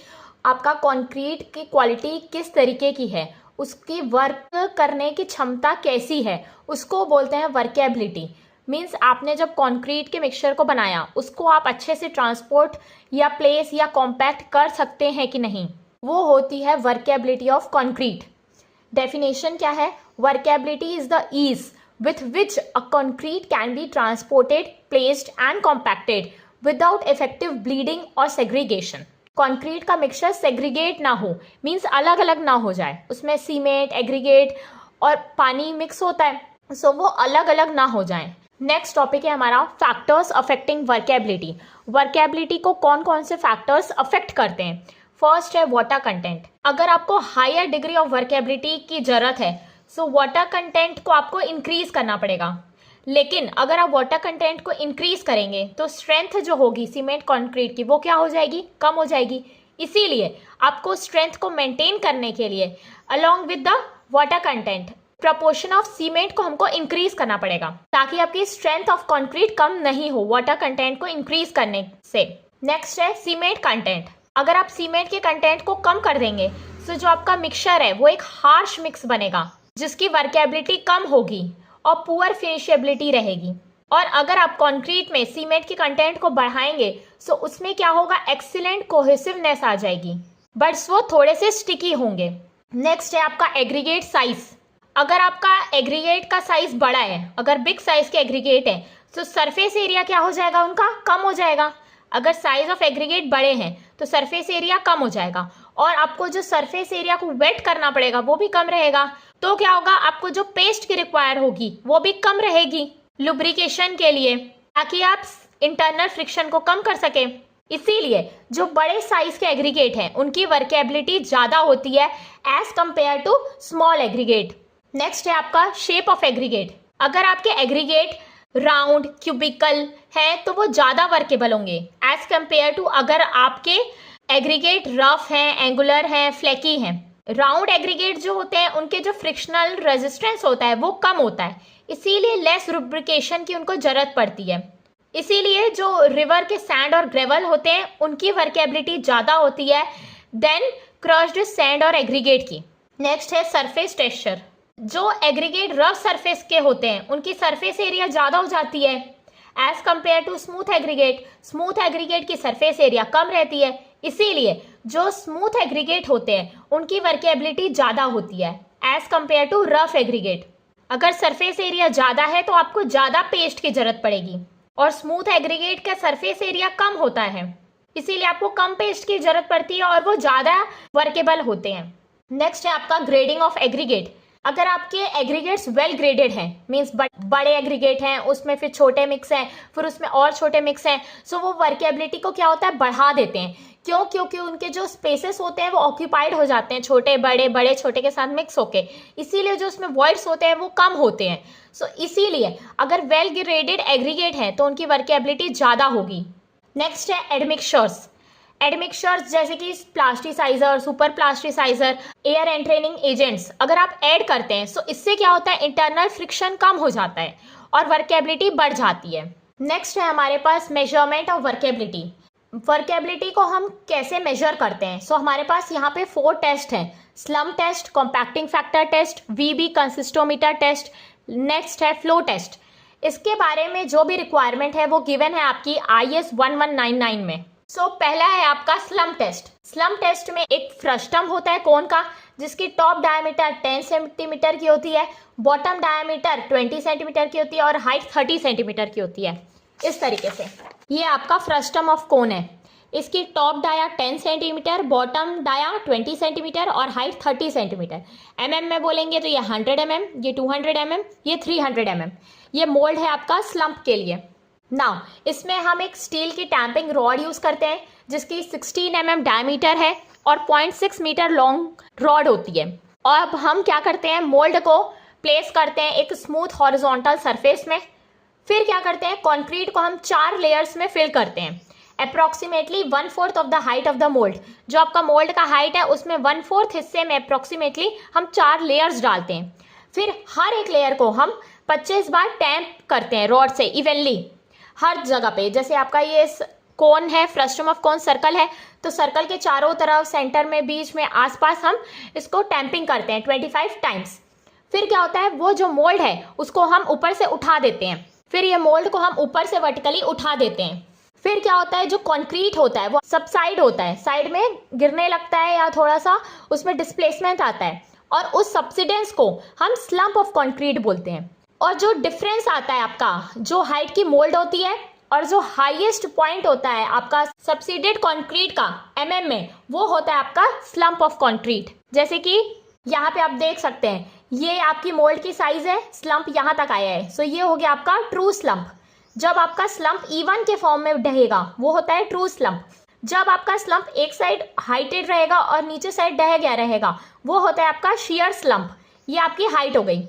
आपका कंक्रीट की क्वालिटी किस तरीके की है, उसकी वर्क करने की क्षमता कैसी है, उसको बोलते हैं वर्केबिलिटी। मीन्स आपने जब कंक्रीट के मिक्सचर को बनाया उसको आप अच्छे से ट्रांसपोर्ट या प्लेस या कॉम्पैक्ट कर सकते हैं कि नहीं, वो होती है वर्केबिलिटी ऑफ कंक्रीट। डेफिनेशन क्या है? Workability is the ease with which a concrete can be transported, placed and compacted without effective bleeding और सेग्रीगेशन। कंक्रीट का मिक्सचर सेग्रीगेट ना हो, मीन्स अलग अलग ना हो जाए, उसमें सीमेंट, एग्रीगेट और पानी मिक्स होता है, सो वो अलग अलग ना हो जाए। नेक्स्ट टॉपिक है हमारा फैक्टर्स अफेक्टिंग वर्केबिलिटी। वर्केबिलिटी को कौन कौन से फैक्टर्स अफेक्ट करते हैं? फर्स्ट है वाटर कंटेंट। अगर आपको हायर डिग्री ऑफ वर्केबिलिटी की जरूरत है सो वाटर कंटेंट को आपको इंक्रीज करना पड़ेगा। लेकिन अगर आप वाटर कंटेंट को इंक्रीज करेंगे तो स्ट्रेंथ जो होगी सीमेंट कंक्रीट की वो क्या हो जाएगी? कम हो जाएगी। इसीलिए आपको स्ट्रेंथ को मेंटेन करने के लिए along with the water content proportion of cement को हमको इंक्रीज करना पड़ेगा ताकि आपकी स्ट्रेंथ ऑफ कंक्रीट कम नहीं हो वाटर कंटेंट को इंक्रीज करने से। नेक्स्ट है सीमेंट कंटेंट। अगर आप सीमेंट के कंटेंट को कम कर देंगे तो जो आपका मिक्सचर है वो एक हार्श मिक्स बनेगा जिसकी वर्केबिलिटी कम होगी और पुअर फिनिशेबिलिटी रहेगी। और अगर आप कंक्रीट में सीमेंट के कंटेंट को बढ़ाएंगे तो उसमें क्या होगा? एक्सीलेंट कोहेसिवनेस आ जाएगी, बट वो थोड़े से स्टिकी होंगे। नेक्स्ट है आपका एग्रीगेट साइज। अगर आपका एग्रीगेट का साइज बड़ा है, अगर बिग साइज के एग्रीगेट है तो सरफेस एरिया क्या हो जाएगा? उनका कम हो जाएगा। अगर साइज ऑफ एग्रीगेट बड़े हैं तो सरफेस एरिया कम हो जाएगा और आपको जो सरफेस एरिया को वेट करना पड़ेगा वो भी कम रहेगा। तो क्या होगा, आपको जो पेस्ट की रिक्वायर होगी वो भी कम रहेगी लुब्रिकेशन के लिए, ताकि आप इंटरनल फ्रिक्शन को कम कर सकें। इसीलिए जो बड़े साइज के एग्रीगेट हैं उनकी वर्केबिलिटी ज़्यादा होती है as compare to small aggregate. Next है आपका शेप ऑफ एग्रीगेट। अगर आपके एग्रीगेट राउंड क्यूबिकल है तो वो ज़्यादा वर्केबल होंगे एज कंपेयर टू अगर आपके एग्रीगेट रफ हैं, एंगुलर हैं, फ्लैकी हैं। राउंड एग्रीगेट जो होते हैं उनके जो फ्रिक्शनल रेजिस्टेंस होता है वो कम होता है, इसीलिए लेस लुब्रिकेशन की उनको जरूरत पड़ती है। इसीलिए जो रिवर के सैंड और ग्रेवल होते हैं उनकी वर्केबिलिटी ज़्यादा होती है देन क्रश्ड सैंड और एग्रीगेट की। नेक्स्ट है सरफेस टेक्सचर। जो एग्रीगेट रफ सरफेस के होते हैं उनकी सरफेस एरिया ज़्यादा हो जाती है as compare to smooth aggregate. Smooth aggregate की सरफेस एरिया कम रहती है, इसीलिए जो स्मूथ एग्रीगेट होते हैं उनकी वर्केबिलिटी ज़्यादा होती है as compare to rough aggregate. अगर सरफेस एरिया ज़्यादा है तो आपको ज़्यादा पेस्ट की जरूरत पड़ेगी और स्मूथ एग्रीगेट का सरफेस एरिया कम होता है, इसीलिए आपको कम पेस्ट की जरूरत पड़ती है और वो ज़्यादा वर्केबल होते हैं। नेक्स्ट है आपका ग्रेडिंग ऑफ एग्रीगेट। अगर आपके एग्रीगेट्स वेल ग्रेडेड हैं, मीन्स बड़े एग्रीगेट हैं, उसमें फिर छोटे मिक्स हैं, फिर उसमें और छोटे मिक्स हैं, सो वो वर्केबिलिटी को क्या होता है बढ़ा देते हैं। क्यों? क्योंकि उनके जो स्पेसेस होते हैं वो ऑक्यूपाइड हो जाते हैं छोटे बड़े, बड़े छोटे के साथ मिक्स होके, इसीलिए जो उसमें वॉइड्स होते हैं वो कम होते हैं। सो इसीलिए अगर वेल ग्रेडेड एग्रीगेट है तो उनकी वर्केबिलिटी ज़्यादा होगी। नेक्स्ट है एडमिक्सचर्स। एडमिक्सचर्स जैसे कि plasticiser, super plasticiser, air entraining agents अगर आप ऐड करते हैं तो इससे क्या होता है इंटरनल फ्रिक्शन कम हो जाता है और वर्केबिलिटी बढ़ जाती है। नेक्स्ट है हमारे पास मेजरमेंट ऑफ वर्केबिलिटी। वर्केबिलिटी को हम कैसे मेजर करते हैं? सो हमारे पास यहाँ पे 4 टेस्ट हैं, slump test, compacting factor test, Vee Bee consistometer test, next है फ्लो टेस्ट। इसके बारे में जो भी रिक्वायरमेंट है वो गिवन है आपकी IS 1199 में। सो पहला है आपका स्लम टेस्ट। स्लम टेस्ट में एक फ्रस्टम होता है कोन का, जिसकी टॉप डायमीटर 10 सेंटीमीटर की होती है, बॉटम डायमीटर 20 सेंटीमीटर की होती है और हाइट 30 सेंटीमीटर की होती है। इस तरीके से ये आपका फ्रस्टम ऑफ कोन है। इसकी top dia 10 centimetre, bottom dia 20 centimetre और हाइट 30 सेंटीमीटर। mm में बोलेंगे तो ये 100 mm, ये 200 mm, ये 300 mm। ये मोल्ड है आपका स्लम्प के लिए। नाउ इसमें हम एक स्टील की टैंपिंग रॉड यूज़ करते हैं जिसकी 16 mm डायमीटर है और 0.6 मीटर लॉन्ग रॉड होती है। और अब हम क्या करते हैं, मोल्ड को प्लेस करते हैं एक स्मूथ हॉरिजॉन्टल सरफेस में। फिर क्या करते हैं, कंक्रीट को हम 4 लेयर्स में फिल करते हैं, approximately 1/4 of the height of the mould. जो आपका मोल्ड का हाइट है उसमें 1/4 हिस्से में अप्रॉक्सीमेटली हम 4 लेयर्स डालते हैं। फिर हर एक लेयर को हम 25 बार टैंप करते हैं रॉड से इवनली हर जगह पे। जैसे आपका ये कोन है, फ्रस्टम ऑफ कोन सर्कल है, तो सर्कल के चारों तरफ, सेंटर में, बीच में, आसपास हम इसको टैंपिंग करते हैं 25 टाइम्स। फिर क्या होता है, वो जो मोल्ड है उसको हम ऊपर से उठा देते हैं। फिर ये मोल्ड को हम ऊपर से वर्टिकली उठा देते हैं। फिर क्या होता है, जो कंक्रीट होता है वो सबसाइड होता है, साइड में गिरने लगता है या थोड़ा सा उसमें डिस्प्लेसमेंट आता है और उस सब्सिडेंस को हम स्लम्प ऑफ कंक्रीट बोलते हैं। और जो डिफरेंस आता है आपका, जो हाइट की मोल्ड होती है और जो हाईएस्ट पॉइंट होता है आपका सब्सिडेड कंक्रीट का mm में, वो होता है आपका स्लम्प ऑफ कंक्रीट। जैसे कि यहाँ पे आप देख सकते हैं, ये आपकी मोल्ड की साइज है, स्लम्प यहाँ तक आया है, सो ये हो गया आपका ट्रू स्लम्प। जब आपका स्लम्प E1 के फॉर्म में ढहेगा वो होता है ट्रू स्लम्प। जब आपका स्लम्प एक साइड हाइटेड रहेगा और नीचे साइड ढह गया रहेगा वो होता है आपका शियर स्लम्प। ये आपकी हाइट हो गई।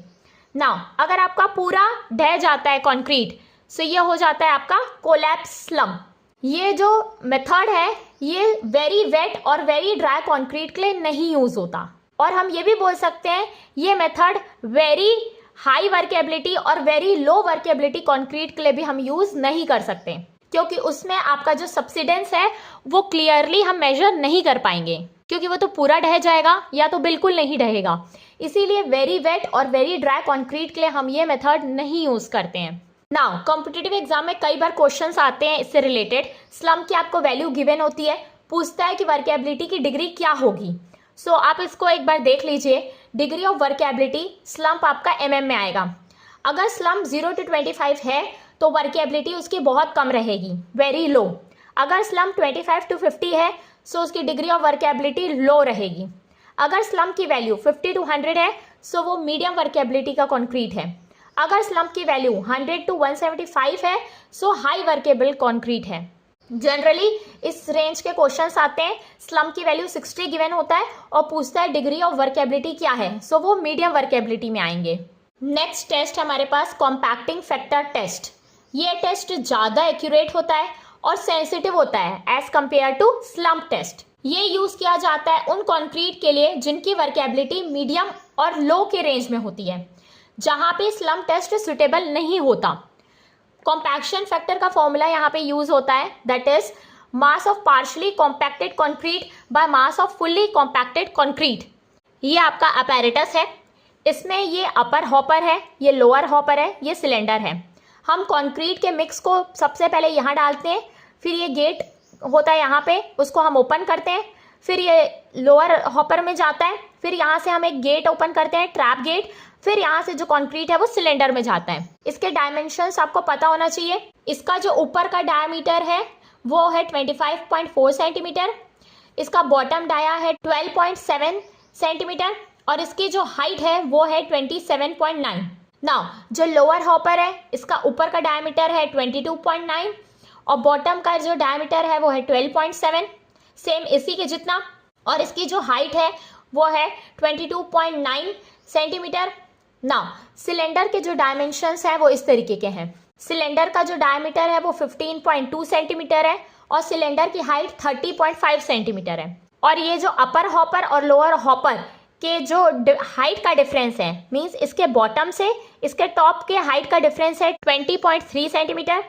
नाउ अगर आपका पूरा ढह जाता है कंक्रीट, सो ये हो जाता है आपका कोलैप्स स्लम्प। ये जो मेथड है ये वेरी वेट और वेरी ड्राई कंक्रीट के लिए नहीं यूज होता। और हम ये भी बोल सकते हैं ये मेथड वेरी हाई वर्केबिलिटी और वेरी लो वर्केबिलिटी कंक्रीट के लिए भी हम यूज नहीं कर सकते, क्योंकि उसमें आपका जो सब्सिडेंस है वो क्लियरली हम मेजर नहीं कर पाएंगे, क्योंकि वो तो पूरा ढह जाएगा या तो बिल्कुल नहीं ढहेगा। इसीलिए वेरी वेट और वेरी ड्राई कंक्रीट के लिए हम ये मेथड नहीं यूज करते हैं। नाउ कॉम्पिटिटिव एग्जाम में कई बार क्वेश्चंस आते हैं इससे रिलेटेड। स्लम्प की आपको वैल्यू गिवन होती है, पूछता है कि वर्केबिलिटी की डिग्री क्या होगी। सो आप इसको एक बार देख लीजिए। डिग्री ऑफ वर्केबिलिटी स्लम्प आपका mm में आएगा। अगर स्लम्प 0 to 25 है तो वर्केबिलिटी उसकी बहुत कम रहेगी, वेरी लो। अगर स्लम्प 25 to 50 है सो उसकी डिग्री ऑफ वर्केबिलिटी लो रहेगी। अगर स्लम्प की वैल्यू 50 to 100 है सो वो मीडियम वर्केबिलिटी का कॉन्क्रीट है। अगर स्लम्प की वैल्यू 100 to 175 है सो हाई वर्केबल कॉन्क्रीट है। जनरली इस रेंज के क्वेश्चंस आते हैं, स्लम्प की वैल्यू 60 गिवन होता है और पूछता है डिग्री ऑफ वर्केबिलिटी क्या है, सो वो मीडियम वर्केबिलिटी में आएंगे। नेक्स्ट टेस्ट हमारे पास कॉम्पैक्टिंग फैक्टर टेस्ट। ये टेस्ट ज़्यादा एक्यूरेट होता है और सेंसिटिव होता है as compare to slump test. ये यूज किया जाता है उन कॉन्क्रीट के लिए जिनकी वर्केबिलिटी मीडियम और लो के रेंज में होती है, जहां पे स्लम्प टेस्ट सुटेबल नहीं होता। कॉम्पैक्शन फैक्टर का फॉर्मूला यहाँ पे यूज होता है, that is mass of partially compacted concrete by mass off fully compacted concrete. ये आपका अपैरेटस है, इसमें ये अपर हॉपर है, ये लोअर हॉपर है, ये सिलेंडर है। हम कॉन्क्रीट के मिक्स को सबसे पहले यहाँ डालते हैं, फिर ये गेट होता है यहाँ पे, उसको हम ओपन करते हैं, फिर ये लोअर हॉपर में जाता है, फिर यहाँ से हम एक गेट ओपन करते हैं, ट्रैप गेट, फिर यहाँ से जो कॉन्क्रीट है वो सिलेंडर में जाता है। इसके डायमेंशंस आपको पता होना चाहिए। इसका जो ऊपर का डायमीटर है वो है 25.4 सेंटीमीटर, इसका बॉटम डाया है 12.7 सेंटीमीटर और इसकी जो हाइट है वो है 27.9। नाउ जो लोअर हॉपर है इसका ऊपर का डायमीटर है 22.9 और बॉटम का जो डायमीटर है वो है 12.7, सेम इसी के जितना, और इसकी जो हाइट है वो है 22.9 सेंटीमीटर। नाउ सिलेंडर के जो डायमेंशंस हैं वो इस तरीके के हैं। सिलेंडर का जो डायमीटर है वो 15.2 सेंटीमीटर है और सिलेंडर की हाइट 30.5 सेंटीमीटर है। और ये जो अपर हॉपर और लोअर हॉपर के जो हाइट का डिफरेंस है, मींस इसके बॉटम से इसके टॉप के हाइट का डिफरेंस है 20.3 सेंटीमीटर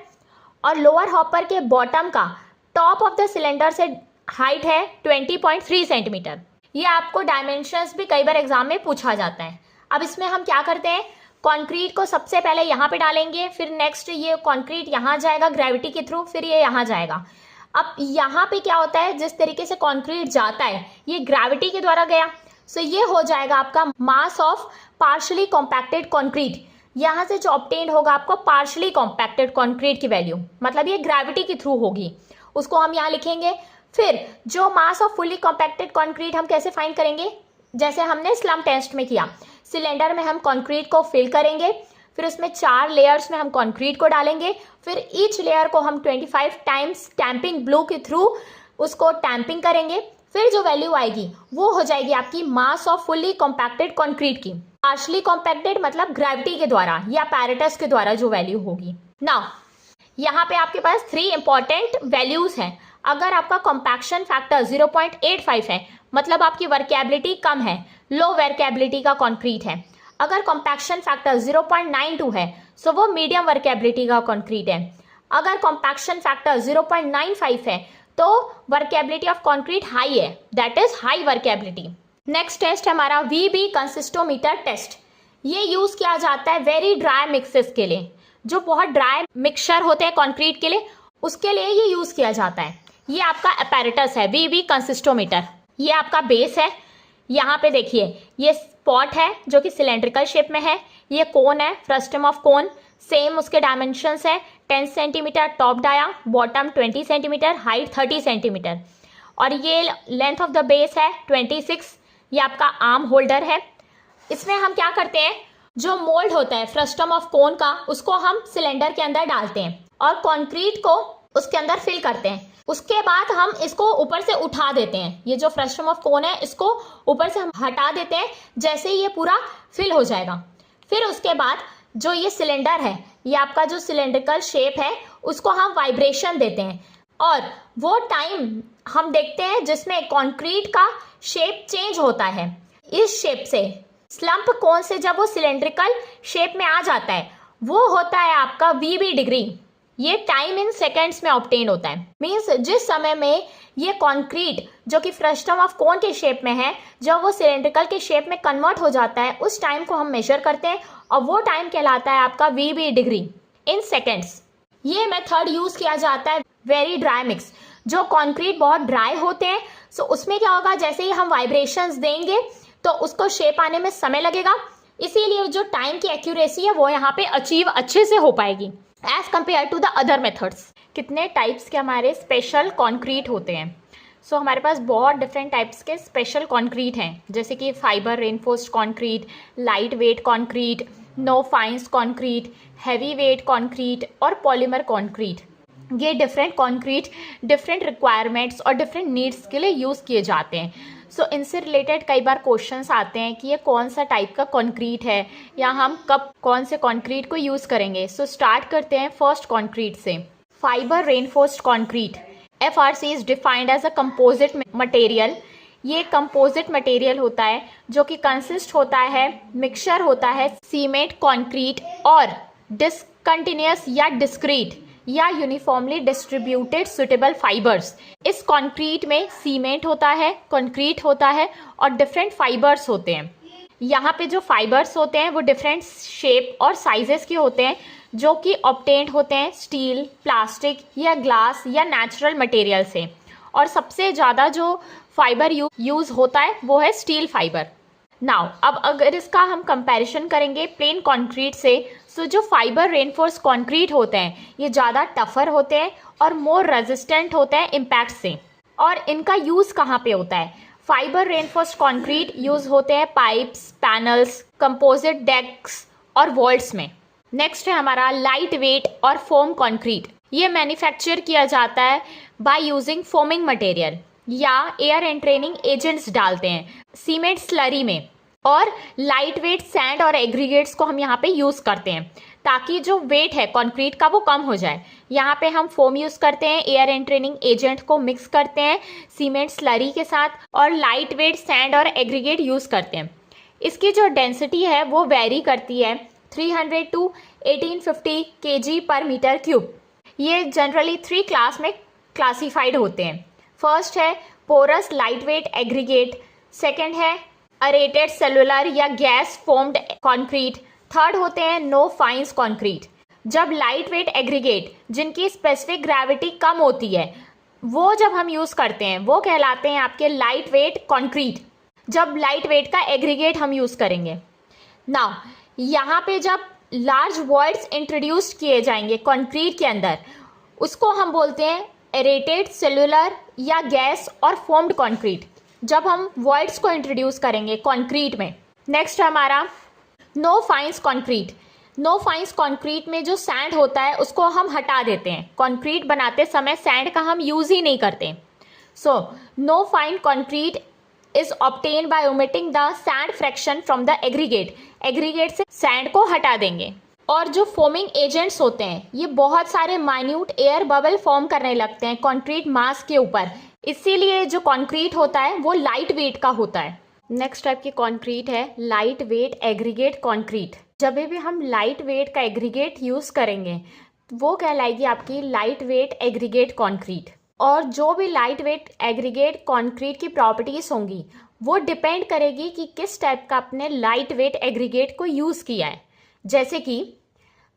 और लोअर हॉपर के बॉटम का टॉप ऑफ द सिलेंडर से हाइट है 20.3 सेंटीमीटर। ये आपको डायमेंशंस भी कई बार एग्जाम में पूछा जाता है। अब इसमें हम क्या करते हैं, कंक्रीट को सबसे पहले यहाँ पे डालेंगे, फिर नेक्स्ट ये कंक्रीट यहाँ जाएगा ग्रेविटी के थ्रू, फिर ये यहाँ जाएगा। अब यहाँ पे क्या होता है, जिस तरीके से कंक्रीट जाता है ये ग्रेविटी के द्वारा गया, सो ये हो जाएगा आपका mass of partially compacted concrete. यहाँ से जो ऑब्टेन्ड होगा आपको पार्शली कॉम्पैक्टेड कंक्रीट की वैल्यू, मतलब ये ग्रेविटी के थ्रू होगी, उसको हम यहाँ लिखेंगे। फिर जो mass of fully compacted concrete हम कैसे फाइंड करेंगे, जैसे हमने स्लम्प टेस्ट में किया, सिलेंडर में हम कंक्रीट को फिल करेंगे, फिर उसमें 4 लेयर्स में हम कंक्रीट को डालेंगे, फिर ईच लेयर को हम 25 टाइम्स टैंपिंग ब्लो के थ्रू उसको टैंपिंग करेंगे, फिर जो वैल्यू आएगी वो हो जाएगी आपकी mass of fully compacted concrete की। पार्शली कॉम्पैक्टेड मतलब ग्रेविटी के द्वारा या पैरेटस के द्वारा जो वैल्यू होगी। नाउ यहाँ पे आपके पास 3 इंपॉर्टेंट वैल्यूज हैं। अगर आपका कॉम्पैक्शन फैक्टर 0.85 है मतलब आपकी वर्केबिलिटी कम है, लो वर्केबिलिटी का कॉन्क्रीट है। अगर कॉम्पैक्शन फैक्टर 0.92 है सो वो मीडियम वर्केबिलिटी का कॉन्क्रीट है। अगर कॉम्पैक्शन फैक्टर 0.95 है तो वर्केबिलिटी ऑफ कॉन्क्रीट हाई है, that is high workability. Next test हमारा VB कंसिस्टोमीटर टेस्ट। ये यूज किया जाता है वेरी ड्राई मिक्सेस के लिए, जो बहुत ड्राई मिक्सचर होते हैं कंक्रीट के लिए, उसके लिए ये यूज किया जाता है। ये आपका अपैरेटस है VB कंसिस्टोमीटर। ये आपका बेस है, यहाँ पे देखिए ये स्पॉट है जो कि सिलेंड्रिकल शेप में है, ये कोन है, फ्रस्टम ऑफ कोन, सेम उसके डायमेंशंस है 10 centimetre top dia, bottom 20 centimetre, height 30 centimetre और ये लेंथ ऑफ द बेस है 26। ये आपका आर्म होल्डर है। इसमें हम क्या करते हैं, जो मोल्ड होता है फ्रस्टम ऑफ कोन का उसको हम सिलेंडर के अंदर डालते हैं और कंक्रीट को उसके अंदर फिल करते हैं। उसके बाद हम इसको ऊपर से उठा देते हैं, ये जो फ्रस्टम ऑफ कोन है इसको ऊपर से हम हटा देते हैं जैसे ये पूरा फिल हो जाएगा। फिर उसके बाद जो ये सिलेंडर है, ये आपका जो सिलेंड्रिकल शेप है उसको हम वाइब्रेशन देते हैं और वो टाइम हम देखते हैं जिसमें कंक्रीट का शेप चेंज होता है। इस शेप से स्लम्प कोन से जब वो सिलेंड्रिकल शेप में आ जाता है वो होता है आपका VB डिग्री। ये टाइम इन सेकेंड्स में ऑब्टेन होता है, मीन्स जिस समय में ये कंक्रीट जो कि फ्रस्टम ऑफ कोन के शेप में है जब वो सिलेंड्रिकल के शेप में कन्वर्ट हो जाता है उस टाइम को हम मेजर करते हैं और वो टाइम कहलाता है आपका VB डिग्री इन सेकेंड्स। ये मेथड यूज किया जाता है वेरी ड्राई मिक्स, जो कंक्रीट बहुत ड्राई होते हैं सो उसमें क्या होगा, जैसे ही हम वाइब्रेशंस देंगे तो उसको शेप आने में समय लगेगा, इसीलिए जो टाइम की एक्यूरेसी है वो यहाँ पे अचीव अच्छे से हो पाएगी as compare to the other methods. कितने टाइप्स के हमारे स्पेशल कंक्रीट होते हैं। सो हमारे पास बहुत डिफरेंट टाइप्स के स्पेशल कंक्रीट हैं, जैसे कि fibre reinforced concrete, light weight concrete, no fines concrete, heavy weight concrete और पॉलीमर कंक्रीट। ये डिफरेंट कंक्रीट डिफरेंट रिक्वायरमेंट्स और डिफरेंट नीड्स के लिए यूज़ किए जाते हैं। सो इनसे रिलेटेड कई बार क्वेश्चंस आते हैं कि ये कौन सा टाइप का कंक्रीट है या हम कब कौन से कंक्रीट को यूज़ करेंगे। सो स्टार्ट करते हैं फर्स्ट कंक्रीट से। Fibre reinforced concrete, FRC is defined as a composite material. ये कंपोजिट मटेरियल होता है जो कि कंसिस्ट होता है, मिक्सचर होता है सीमेंट, कंक्रीट और डिसकंटिन्यूअस या डिस्क्रीट या यूनिफॉर्मली डिस्ट्रीब्यूटेड सुटेबल फाइबर्स। इस कंक्रीट में सीमेंट होता है, कंक्रीट होता है और डिफरेंट फाइबर्स होते हैं। यहाँ पे जो फाइबर्स होते हैं वो डिफरेंट शेप और साइजेस के होते हैं, जो कि ऑब्टेन्ड होते हैं स्टील, प्लास्टिक या ग्लास या नेचुरल मटेरियल से। और सबसे ज़्यादा जो फाइबर यूज़ होता है वो है स्टील फाइबर। नाउ अब अगर इसका हम कंपैरिजन करेंगे प्लेन कंक्रीट से, तो जो फाइबर रेनफोर्स कंक्रीट होते हैं ये ज़्यादा टफर होते हैं और मोर रेजिस्टेंट होते हैं इम्पैक्ट से। और इनका यूज़ कहाँ पे होता है? फाइबर रेनफोर्स्ड कंक्रीट यूज़ होते हैं पाइप्स, पैनल्स, कंपोजिट डेक्स और वॉल्स में। नेक्स्ट है हमारा लाइट वेट और फोम कंक्रीट। ये मैन्युफैक्चर किया जाता है बाय यूजिंग फोमिंग मटेरियल या एयर एंट्रेनिंग एजेंट्स डालते हैं सीमेंट स्लरी में। और लाइट वेट सैंड और एग्रीगेट्स को हम यहाँ पे यूज़ करते हैं ताकि जो वेट है कंक्रीट का वो कम हो जाए। यहाँ पे हम फोम यूज़ करते हैं, एयर एंट्रेनिंग एजेंट को मिक्स करते हैं सीमेंट स्लरी के साथ और लाइट वेट सैंड और एग्रीगेट यूज़ करते हैं। इसकी जो डेंसिटी है वो वेरी करती है 300 to 1850 kg per metre cube. ये जनरली 3 क्लास में क्लासीफाइड होते हैं। फर्स्ट है porous light weight aggregate, second है अरेटेड सेलुलर या गैस फोम्ड कंक्रीट, थर्ड होते हैं नो फाइंस कंक्रीट। जब लाइट वेट एग्रीगेट जिनकी स्पेसिफिक ग्रेविटी कम होती है वो जब हम यूज़ करते हैं वो कहलाते हैं आपके लाइट वेट कंक्रीट, जब लाइट वेट का एग्रीगेट हम यूज़ करेंगे। नाउ यहाँ पे जब लार्ज वॉइड्स इंट्रोड्यूस किए जाएंगे कंक्रीट के अंदर, उसको हम बोलते हैं एरेटेड सेलुलर या गैस और फोम्ड कंक्रीट, जब हम वॉइड्स को इंट्रोड्यूस करेंगे कंक्रीट में। नेक्स्ट हमारा no fines concrete. No fines concrete में जो सैंड होता है उसको हम हटा देते हैं। कंक्रीट बनाते समय सैंड का हम यूज़ ही नहीं करते। So no fine concrete is obtain by omitting the sand fraction from the aggregate. Aggregate से सैंड को हटा देंगे। और जो फोमिंग एजेंट्स होते हैं ये बहुत सारे माइन्यूट एयर बबल फॉर्म करने लगते हैं कंक्रीट मास के ऊपर, इसीलिए जो कंक्रीट होता है वो लाइट वेट का होता है। नेक्स्ट टाइप की कंक्रीट है लाइट वेट एग्रीगेट कंक्रीट। जब भी हम लाइट वेट का एग्रीगेट यूज़ करेंगे वो कहलाएगी आपकी लाइट वेट एग्रीगेट कंक्रीट। और जो भी लाइट वेट एग्रीगेट कंक्रीट की प्रॉपर्टीज़ होंगी वो डिपेंड करेगी कि किस टाइप का आपने लाइट वेट एग्रीगेट को यूज़ किया है। जैसे कि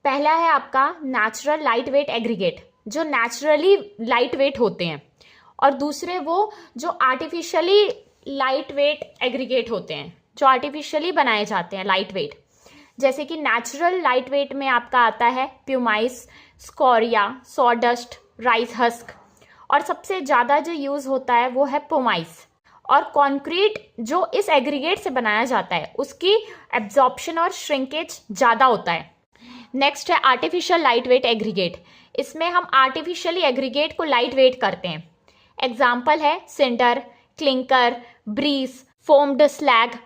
पहला है आपका नेचुरल लाइट वेट एग्रीगेट जो नेचुरली लाइट वेट होते हैं, और दूसरे वो जो आर्टिफिशियली लाइट वेट एग्रीगेट होते हैं जो आर्टिफिशियली बनाए जाते हैं लाइट वेट। जैसे कि नेचुरल लाइट वेट में आपका आता है प्यूमाइस, स्कोरिया, सॉडस्ट, राइस हस्क, और सबसे ज़्यादा जो यूज़ होता है वो है प्यूमाइस। और कंक्रीट जो इस एग्रीगेट से बनाया जाता है उसकी एब्जॉर्प्शन और श्रिंकेज ज़्यादा होता है। नेक्स्ट है आर्टिफिशियल लाइट वेट एग्रीगेट। इसमें हम आर्टिफिशियली एग्रीगेट को लाइट वेट करते हैं। एग्जाम्पल है cinder, clinker, breeze, foamed slag.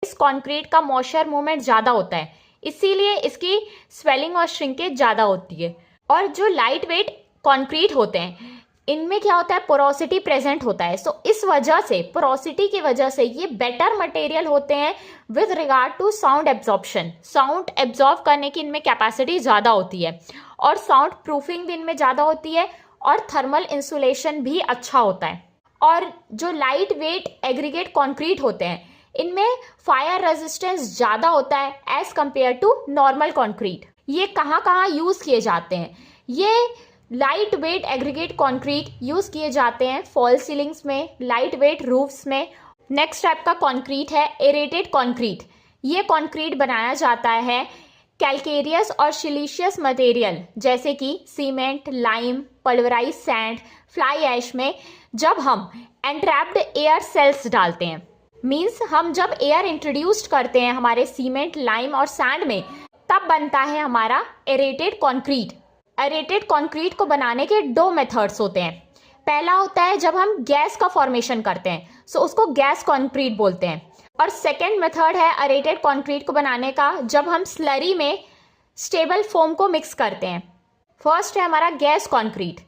इस कंक्रीट का मॉइस्चर मूवमेंट ज़्यादा होता है, इसीलिए इसकी स्वेलिंग और श्रिंकेज ज़्यादा होती है। और जो लाइट वेट कंक्रीट होते हैं इनमें क्या होता है, पोरोसिटी प्रेजेंट होता है। सो इस वजह से, पोरोसिटी की वजह से ये बेटर मटेरियल होते हैं with regard to sound absorption. Sound absorb करने की इनमें कैपेसिटी ज़्यादा होती है और साउंड प्रूफिंग भी इनमें ज़्यादा होती है और थर्मल इंसुलेशन भी अच्छा होता है। और जो लाइट वेट एग्रीगेट कंक्रीट होते हैं इनमें फायर रेजिस्टेंस ज़्यादा होता है as compare to normal concrete. ये कहाँ कहाँ यूज़ किए जाते हैं? ये light weight aggregate concrete use किए जाते हैं फॉल सीलिंग्स में, लाइट वेट रूफ्स में। नेक्स्ट टाइप का कंक्रीट है एरेटेड कंक्रीट। ये कंक्रीट बनाया जाता है कैल्केरियस और सिलिशियस मटेरियल जैसे कि cement, lime, pulverise sand, fly ash में। जब हम एंट्रैप्ड एयर सेल्स डालते हैं। मीन्स हम जब एयर इंट्रोड्यूस्ड करते हैं हमारे सीमेंट, लाइम और सैंड में, तब बनता है हमारा एरेटेड कंक्रीट। एरेटेड कंक्रीट को बनाने के दो मेथड्स होते हैं। पहला होता है जब हम गैस का फॉर्मेशन करते हैं, सो उसको गैस कंक्रीट बोलते हैं। और सेकेंड मेथड है एरेटेड कंक्रीट को बनाने का जब हम स्लरी में स्टेबल फोम को मिक्स करते हैं। फर्स्ट है हमारा गैस कंक्रीट।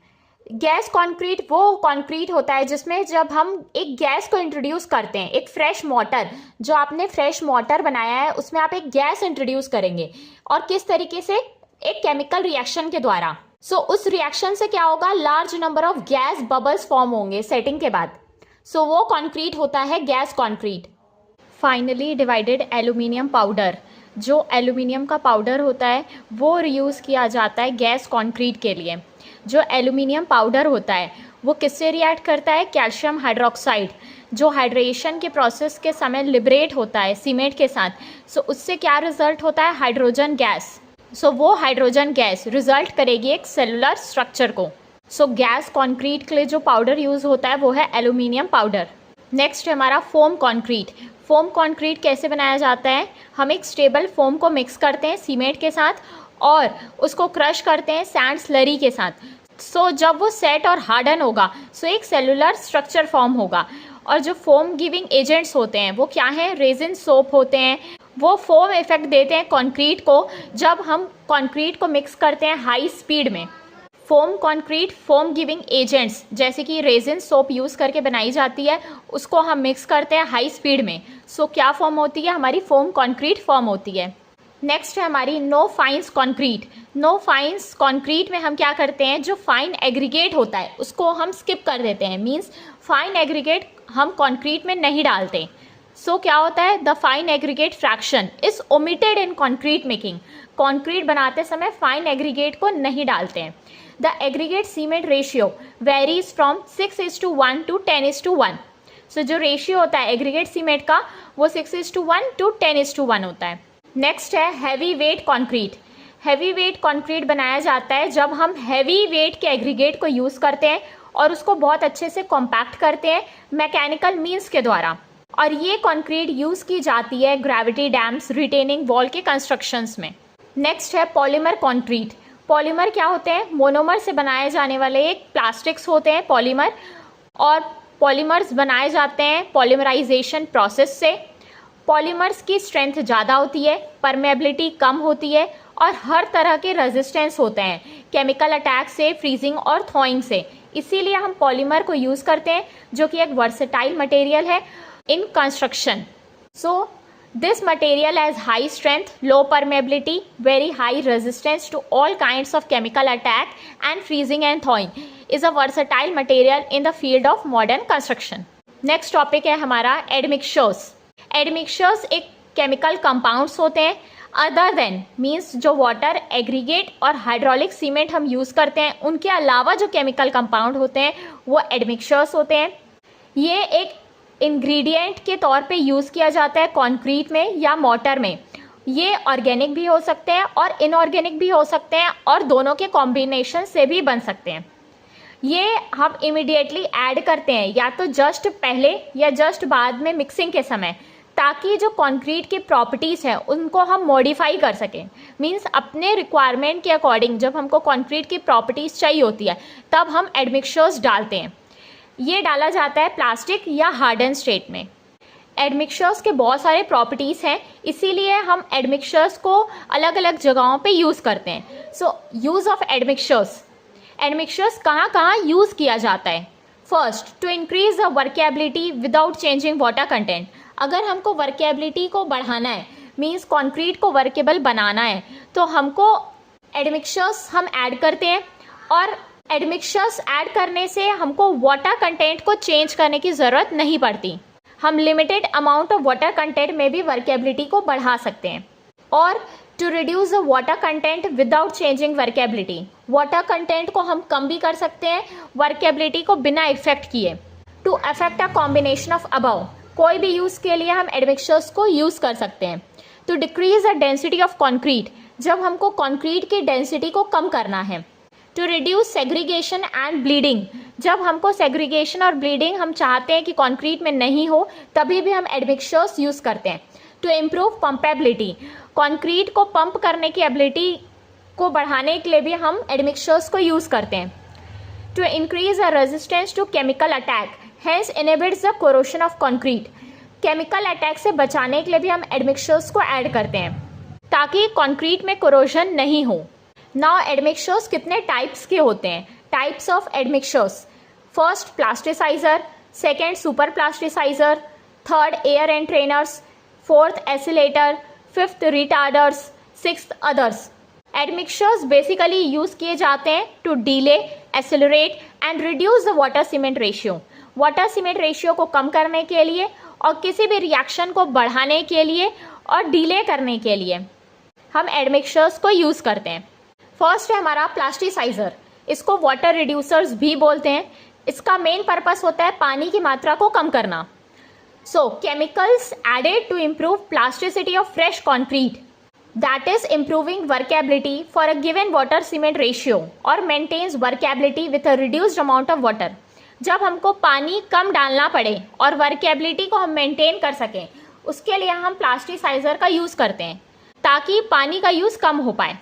गैस कंक्रीट वो कंक्रीट होता है जिसमें जब हम एक गैस को इंट्रोड्यूस करते हैं, एक फ्रेश मोटर, जो आपने फ्रेश मोटर बनाया है उसमें आप एक गैस इंट्रोड्यूस करेंगे, और किस तरीके से, एक केमिकल रिएक्शन के द्वारा। सो उस रिएक्शन से क्या होगा, large number of gas bubbles form होंगे सेटिंग के बाद। सो वो कंक्रीट होता है gas concrete. Finally divided aluminium powder. जो एल्यूमिनियम का पाउडर होता है वो रीयूज़ किया जाता है गैस कंक्रीट के लिए। जो एल्यूमिनियम पाउडर होता है वो किससे रिएक्ट करता है, कैल्शियम हाइड्रोक्साइड, जो हाइड्रेशन के प्रोसेस के समय लिबरेट होता है सीमेंट के साथ। सो उससे क्या रिजल्ट होता है, हाइड्रोजन गैस। सो वो हाइड्रोजन गैस रिजल्ट करेगी एक सेलुलर स्ट्रक्चर को। सो गैस कंक्रीट के लिए जो पाउडर यूज़ होता है वो है एल्यूमिनियम पाउडर। नेक्स्ट है हमारा फोम कंक्रीट। फोम कंक्रीट कैसे बनाया जाता है, हम एक स्टेबल फोम को मिक्स करते हैं सीमेंट के साथ और उसको क्रश करते हैं सैंड स्लरी के साथ। सो जब वो सेट और हार्डन होगा सो एक सेलुलर स्ट्रक्चर फॉर्म होगा। और जो फोम गिविंग एजेंट्स होते हैं वो क्या हैं, रेजिन सोप होते हैं। वो फोम इफेक्ट देते हैं कंक्रीट को जब हम कंक्रीट को मिक्स करते हैं हाई स्पीड में। Foam concrete foam giving agents जैसे कि रेजिन सोप यूज़ करके बनाई जाती है, उसको हम मिक्स करते हैं हाई स्पीड में। सो क्या फॉर्म होती है, हमारी फोम कंक्रीट फॉर्म होती है। नेक्स्ट है हमारी no fines concrete. No fines concrete में हम क्या करते हैं, जो फाइन एग्रीगेट होता है उसको हम स्किप कर देते हैं। मीन्स फाइन एग्रीगेट हम कंक्रीट में नहीं डालते। सो क्या होता है, the fine aggregate fraction is omitted in concrete making. Concrete बनाते समय फाइन एग्रीगेट को नहीं डालते हैं। The aggregate cement ratio varies from 6:1 to 10:1। सो जो रेशियो होता है एग्रीगेट सीमेंट का वो 6:1 to 10:1 होता है। नेक्स्ट है heavy weight concrete. Heavy weight concrete बनाया जाता है जब हम हैवी वेट के एग्रीगेट को यूज़ करते हैं और उसको बहुत अच्छे से कॉम्पैक्ट करते हैं मैकेनिकल मीन्स के द्वारा। और ये कंक्रीट यूज़ की जाती है ग्रेविटी डैम्स, रिटेनिंग वॉल के कंस्ट्रक्शंस में। नेक्स्ट है पॉलीमर कंक्रीट। पॉलीमर क्या होते हैं, मोनोमर से बनाए जाने वाले एक प्लास्टिक्स होते हैं पॉलीमर। और पॉलीमर्स बनाए जाते हैं पॉलीमराइजेशन प्रोसेस से। पॉलीमर्स की स्ट्रेंथ ज़्यादा होती है, परमेबिलिटी कम होती है और हर तरह के रेजिस्टेंस होते हैं केमिकल अटैक से, फ्रीजिंग और थॉइंग से। इसीलिए हम पॉलीमर को यूज़ करते हैं जो कि एक वर्सेटाइल मटेरियल है in construction. So this material has high strength, low permeability, very high resistance to all kinds of chemical attack and freezing and thawing, is a versatile material in the field of modern construction. Next topic है हमारा admixtures. Admixtures एक chemical compounds होते हैं other than, means जो water, aggregate और hydraulic cement हम use करते हैं उनके अलावा जो केमिकल कंपाउंड होते हैं वो एडमिक्सचर्स होते हैं। ये एक इंग्रेडिएंट के तौर पे यूज़ किया जाता है कंक्रीट में या मोटर में। ये ऑर्गेनिक भी हो सकते हैं और इनऑर्गेनिक भी हो सकते हैं और दोनों के कॉम्बिनेशन से भी बन सकते हैं। ये हम इमिडिएटली ऐड करते हैं या तो जस्ट पहले या जस्ट बाद में मिक्सिंग के समय, ताकि जो कंक्रीट की प्रॉपर्टीज़ हैं उनको हम मॉडिफाई कर सकें। मींस अपने रिक्वायरमेंट के अकॉर्डिंग जब हमको कंक्रीट की प्रॉपर्टीज़ चाहिए होती है तब हम एडमिक्सचर्स डालते हैं। ये डाला जाता है प्लास्टिक या हार्डन स्टेट में। एडमिक्सचर्स के बहुत सारे प्रॉपर्टीज़ हैं, इसीलिए हम एडमिक्सचर्स को अलग अलग जगहों पे यूज़ करते हैं। So use of admixtures, admixtures कहाँ कहाँ यूज़ किया जाता है। First, to increase the workability without changing water content. अगर हमको वर्केबिलिटी को बढ़ाना है, मीन्स कंक्रीट को वर्केबल बनाना है, तो हमको एडमिक्सचर्स हम ऐड करते हैं। और एडमिक्सचर्स ऐड करने से हमको वाटर कंटेंट को चेंज करने की ज़रूरत नहीं पड़ती। हम limited amount of water content में भी वर्केबिलिटी को बढ़ा सकते हैं। और to reduce the water content without changing workability, water content को हम कम भी कर सकते हैं वर्केबिलिटी को बिना इफेक्ट किए। To affect a combination of above, कोई भी यूज़ के लिए हम एडमिक्सचर्स को यूज़ कर सकते हैं। To decrease the density of concrete, जब हमको कंक्रीट की डेंसिटी को कम करना है। To reduce segregation and bleeding, जब हमको सेग्रीगेशन और ब्लीडिंग हम चाहते हैं कि कंक्रीट में नहीं हो, तभी भी हम एडमिक्सचर्स यूज़ करते हैं। टू इम्प्रूव पंपेबिलिटी, कंक्रीट को पंप करने की एबिलिटी को बढ़ाने के लिए भी हम एडमिक्सचर्स को यूज़ करते हैं। To increase a resistance to chemical attack, hence inhibits the corrosion of concrete, chemical attack से बचाने के लिए भी हम एडमिक्सचर्स को ऐड करते हैं ताकि कंक्रीट में कोरोशन नहीं हो। नाउ एडमिक्सचर्स कितने टाइप्स के होते हैं? Types of admixtures, first plasticiser, second super plasticiser, third air entrainers, fourth accelerator, fifth retarders, sixth others. Admixtures basically use किए जाते हैं to delay, accelerate and reduce the water cement ratio, water cement ratio को कम करने के लिए और किसी भी रिएक्शन को बढ़ाने के लिए और डिले करने के लिए हम एडमिक्सचर्स को यूज़ करते हैं। फर्स्ट है हमारा प्लास्टिसाइजर, इसको वाटर रिड्यूसर्स भी बोलते हैं। इसका मेन पर्पस होता है पानी की मात्रा को कम करना। So chemicals added to improve plasticity of fresh concrete, that is improving workability for a given water cement ratio or maintains workability with a reduced amount of water। जब हमको पानी कम डालना पड़े और वर्केबिलिटी को हम मेंटेन कर सकें, उसके लिए हम प्लास्टिसाइजर का यूज़ करते हैं ताकि पानी का यूज़ कम हो पाए।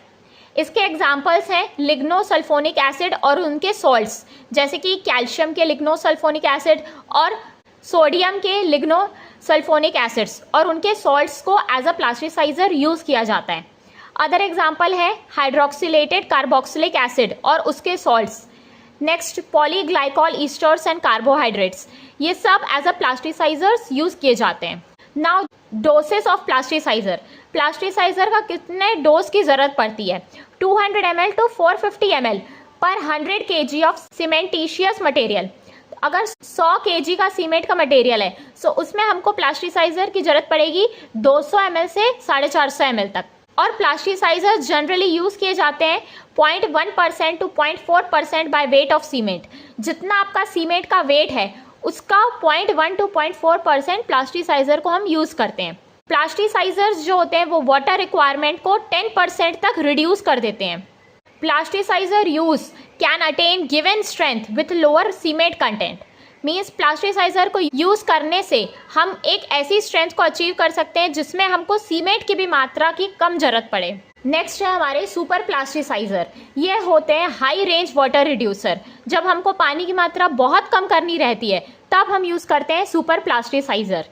इसके एग्जांपल्स हैं लिग्नोसल्फोनिक एसिड और उनके सॉल्ट्स, जैसे कि कैल्शियम के लिग्नोसल्फोनिक एसिड और सोडियम के लिग्नोसल्फोनिक एसिड्स और उनके सॉल्ट्स को एज अ प्लास्टिसाइजर यूज़ किया जाता है। अदर एग्जांपल है हाइड्रोक्सिलेटेड कार्बोक्सिलिक एसिड और उसके salts. Next polyglycol esters and carbohydrates, ये सब एज अ प्लास्टिसाइजर्स यूज़ किए जाते हैं। Now doses of plasticiser, plasticiser का कितने डोज की ज़रूरत पड़ती है? 200 ml टू 450 ml पर 100 kg ऑफ सीमेंटीशियस मटेरियल। अगर 100 kg का सीमेंट का मटेरियल है तो उसमें हमको प्लास्टिसाइजर की जरूरत पड़ेगी 200 ml से 450 ml तक। और प्लास्टिसाइजर जनरली यूज़ किए जाते हैं 0.1% to 0.4% by weight of cement. जितना आपका सीमेंट का वेट है उसका 0.1 टू 0.4% प्लास्टिसाइजर को हम यूज़ करते हैं। प्लास्टिसाइजर्स जो होते हैं वो वाटर रिक्वायरमेंट को 10% तक रिड्यूस कर देते हैं। Plasticiser use can attain given strength with lower cement content, means plasticiser को यूज़ करने से हम एक ऐसी स्ट्रेंथ को अचीव कर सकते हैं जिसमें हमको सीमेंट की भी मात्रा की कम जरूरत पड़े। नेक्स्ट है हमारे सुपर प्लास्टिसाइजर, ये होते हैं हाई रेंज वाटर रिड्यूसर। जब हमको पानी की मात्रा बहुत कम करनी रहती है तब हम यूज़ करते हैं super plasticiser.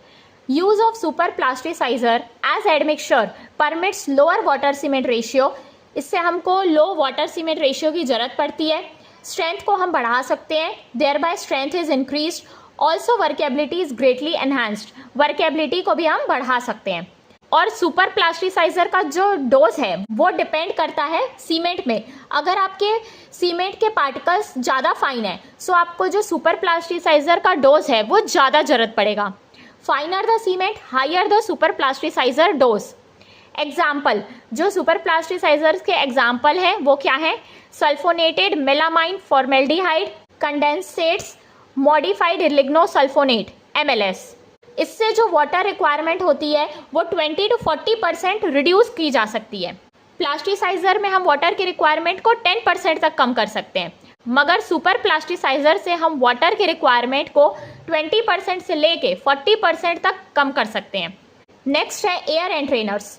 Use of super plasticiser as admixture permits lower water cement ratio, इससे हमको लो वाटर सीमेंट रेशियो की ज़रूरत पड़ती है। स्ट्रेंथ को हम बढ़ा सकते हैं, thereby strength is increased. Also workability is greatly enhanced, workability को भी हम बढ़ा सकते हैं। और सुपर प्लास्टिसाइजर का जो डोज है वो डिपेंड करता है सीमेंट में। अगर आपके सीमेंट के पार्टिकल्स ज़्यादा फाइन है सो आपको जो सुपर प्लास्टिसाइजर का डोज है वो ज़्यादा ज़रूरत पड़ेगा। Finer the cement higher the super plasticiser dose. Example, जो सुपर प्लास्टिसाइजर्स के एग्जाम्पल हैं वो क्या है? Sulphonated melamine formaldehyde, condensates, modified lignosulphonate MLS। इससे जो वाटर रिक्वायरमेंट होती है वो 20 to 40% रिड्यूस की जा सकती है। प्लास्टिसाइजर में हम वाटर की रिक्वायरमेंट को 10% तक कम कर सकते हैं, मगर सुपर प्लास्टिसाइजर से हम वाटर की रिक्वायरमेंट को 20% से लेके 40% तक कम कर सकते हैं। नेक्स्ट है एयर एंट्रेनर्स।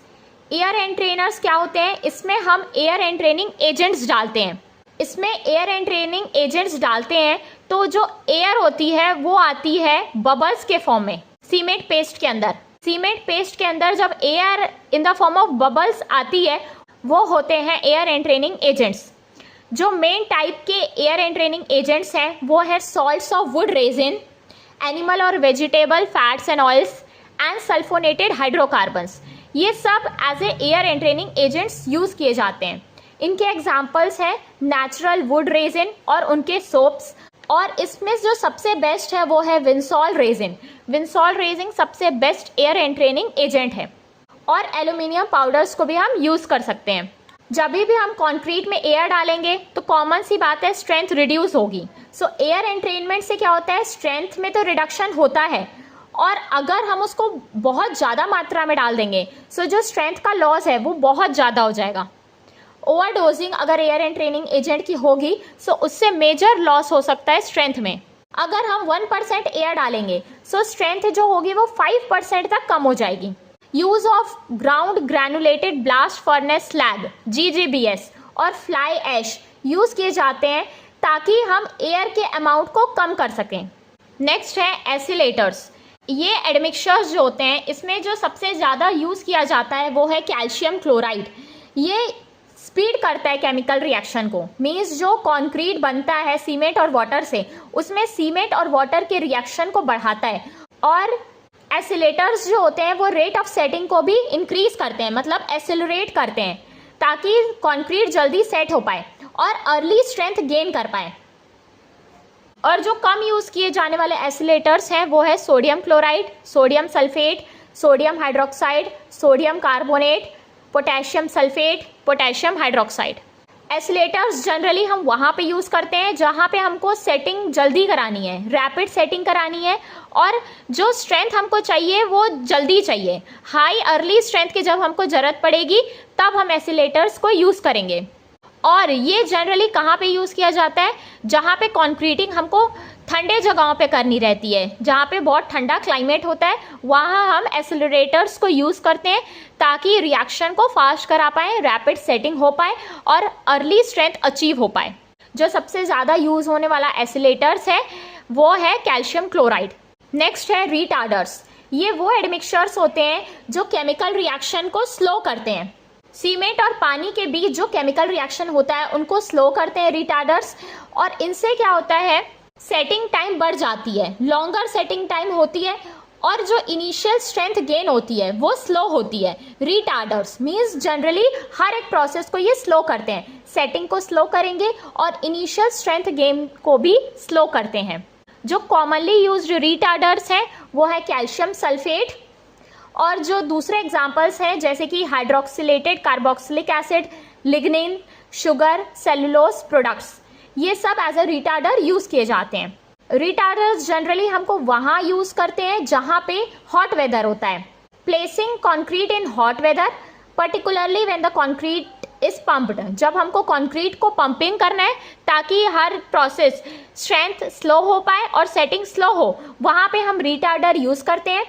एयर एंट्रेनर्स क्या होते हैं? इसमें हम एयर एंट्रेनिंग एजेंट्स डालते हैं। इसमें एयर एंट्रेनिंग एजेंट्स डालते हैं तो जो एयर होती है वो आती है बबल्स के फॉर्म में सीमेंट पेस्ट के अंदर। सीमेंट पेस्ट के अंदर जब air in the form of bubbles आती है वो होते हैं एयर एंट्रेनिंग एजेंट्स। जो मेन टाइप के एयर एंट्रेनिंग एजेंट्स हैं वो है salts of wood resin, animal और vegetable fats and oils and sulphonated hydrocarbons. ये सब as a air entraining agents use किए जाते हैं। इनके एग्जाम्पल्स हैं नेचुरल वुड रेजिन और उनके सोप्स, और इसमें जो सबसे बेस्ट है वो है विंसॉल रेजिन। विंसॉल रेजिन सबसे बेस्ट एयर एंट्रेनिंग एजेंट है। और एल्यूमिनियम पाउडर्स को भी हम यूज़ कर सकते हैं। जब भी हम कंक्रीट में एयर डालेंगे तो कॉमन सी बात है स्ट्रेंथ रिड्यूस होगी। सो एयर एंट्रेनमेंट से क्या होता है, स्ट्रेंथ में तो रिडक्शन होता है, और अगर हम उसको बहुत ज़्यादा मात्रा में डाल देंगे सो जो स्ट्रेंथ का लॉस है वो बहुत ज़्यादा हो जाएगा। ओवरडोजिंग अगर एयर एंड ट्रेनिंग एजेंट की होगी सो उससे मेजर लॉस हो सकता है स्ट्रेंथ में। अगर हम 1% एयर डालेंगे सो स्ट्रेंथ जो होगी वो 5% तक कम हो जाएगी। Use of ground granulated blast furnace slag GGBS और फ्लाई ऐश यूज किए जाते हैं ताकि हम एयर के अमाउंट को कम कर सकें। नेक्स्ट है एसिलेटर्स। ये एडमिक्सचर्स जो होते हैं इसमें जो सबसे ज़्यादा यूज़ किया जाता है वो है कैल्शियम क्लोराइड। ये स्पीड करता है केमिकल रिएक्शन को, मीन्स जो कंक्रीट बनता है सीमेंट और वाटर से उसमें सीमेंट और वाटर के रिएक्शन को बढ़ाता है। और एसिलेटर्स जो होते हैं वो रेट ऑफ सेटिंग को भी इंक्रीज करते हैं, मतलब एसिलरेट करते हैं ताकि कंक्रीट जल्दी सेट हो पाए और अर्ली स्ट्रेंथ गेन कर पाए। और जो कम यूज़ किए जाने वाले एसिलेटर्स हैं वो है sodium chloride, sodium sulphate, sodium hydroxide, sodium carbonate, potassium sulphate, potassium hydroxide. Accelerators generally हम वहाँ पे यूज़ करते हैं जहाँ पे हमको सेटिंग जल्दी करानी है, रैपिड सेटिंग करानी है और जो स्ट्रेंथ हमको चाहिए वो जल्दी चाहिए। हाई अर्ली स्ट्रेंथ की जब हमको ज़रूरत पड़ेगी तब हम एसिलेटर्स को यूज़ करेंगे। और ये जनरली कहाँ पे यूज़ किया जाता है, जहाँ पे कंक्रीटिंग हमको ठंडे जगहों पे करनी रहती है, जहाँ पे बहुत ठंडा क्लाइमेट होता है, वहाँ हम एसिलरेटर्स को यूज़ करते हैं ताकि रिएक्शन को फास्ट करा पाएँ, रैपिड सेटिंग हो पाए और अर्ली स्ट्रेंथ अचीव हो पाए। जो सबसे ज़्यादा यूज़ होने वाला एसिलेटर्स है वो है कैल्शियम क्लोराइड। नेक्स्ट है रिटार्डर्स। ये वो एडमिक्सचर्स होते हैं जो केमिकल रिएक्शन को स्लो करते हैं। सीमेंट और पानी के बीच जो केमिकल रिएक्शन होता है उनको स्लो करते हैं रिटार्डर्स। और इनसे क्या होता है, सेटिंग टाइम बढ़ जाती है, लॉन्गर सेटिंग टाइम होती है और जो इनिशियल स्ट्रेंथ गेन होती है वो स्लो होती है। रिटार्डर्स मींस जनरली हर एक प्रोसेस को ये स्लो करते हैं, सेटिंग को स्लो करेंगे और इनिशियल स्ट्रेंथ गेन को भी स्लो करते हैं। जो कॉमनली यूज्ड रिटार्डर्स हैं वो है कैल्शियम सल्फेट और जो दूसरे एग्जांपल्स हैं जैसे कि hydroxylated carboxylic acid, lignin, sugar, cellulose products, ये सब एज अ रिटार्डर यूज किए जाते हैं। रिटार्डर्स जनरली हमको वहाँ यूज करते हैं जहाँ पे हॉट वेदर होता है। Placing concrete in hot weather particularly when the concrete is pumped. जब हमको कंक्रीट को पंपिंग करना है ताकि हर प्रोसेस स्ट्रेंथ स्लो हो पाए और सेटिंग स्लो हो, वहाँ पे हम रिटार्डर यूज करते हैं।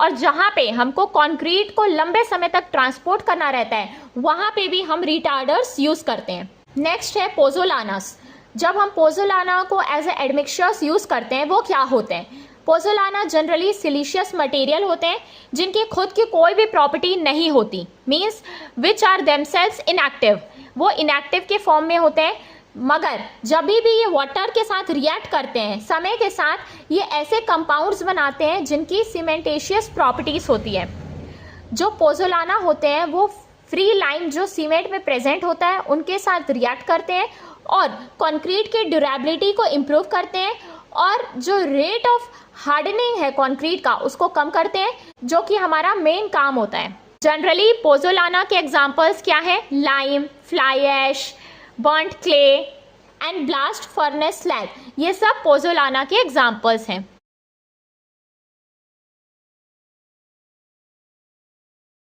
और जहाँ पे हमको कंक्रीट को लंबे समय तक ट्रांसपोर्ट करना रहता है वहाँ पे भी हम रिटार्डर्स यूज करते हैं। नेक्स्ट है पोजोलानास। जब हम पोजोलाना को एज ए एडमिक्सचर्स यूज करते हैं वो क्या होते हैं, पोजोलाना जनरली सिलिशियस मटेरियल होते हैं जिनकी खुद की कोई भी प्रॉपर्टी नहीं होती, means which are themselves inactive. वो इनएक्टिव के फॉर्म में होते हैं, मगर जब भी ये वाटर के साथ रिएक्ट करते हैं समय के साथ ये ऐसे कंपाउंड्स बनाते हैं जिनकी सीमेंटेशियस प्रॉपर्टीज होती है। जो पोजोलाना होते हैं वो फ्री लाइम जो सीमेंट में प्रेजेंट होता है उनके साथ रिएक्ट करते हैं और कंक्रीट की ड्यूरेबिलिटी को इम्प्रूव करते हैं और जो रेट ऑफ हार्डनिंग है कंक्रीट का उसको कम करते हैं, जो कि हमारा मेन काम होता है। जनरली पोजोलाना के एग्जांपल्स क्या है, lime, fly ash, burnt clay and blast furnace slag, ये सब पोजोलाना के एग्जांपल्स हैं।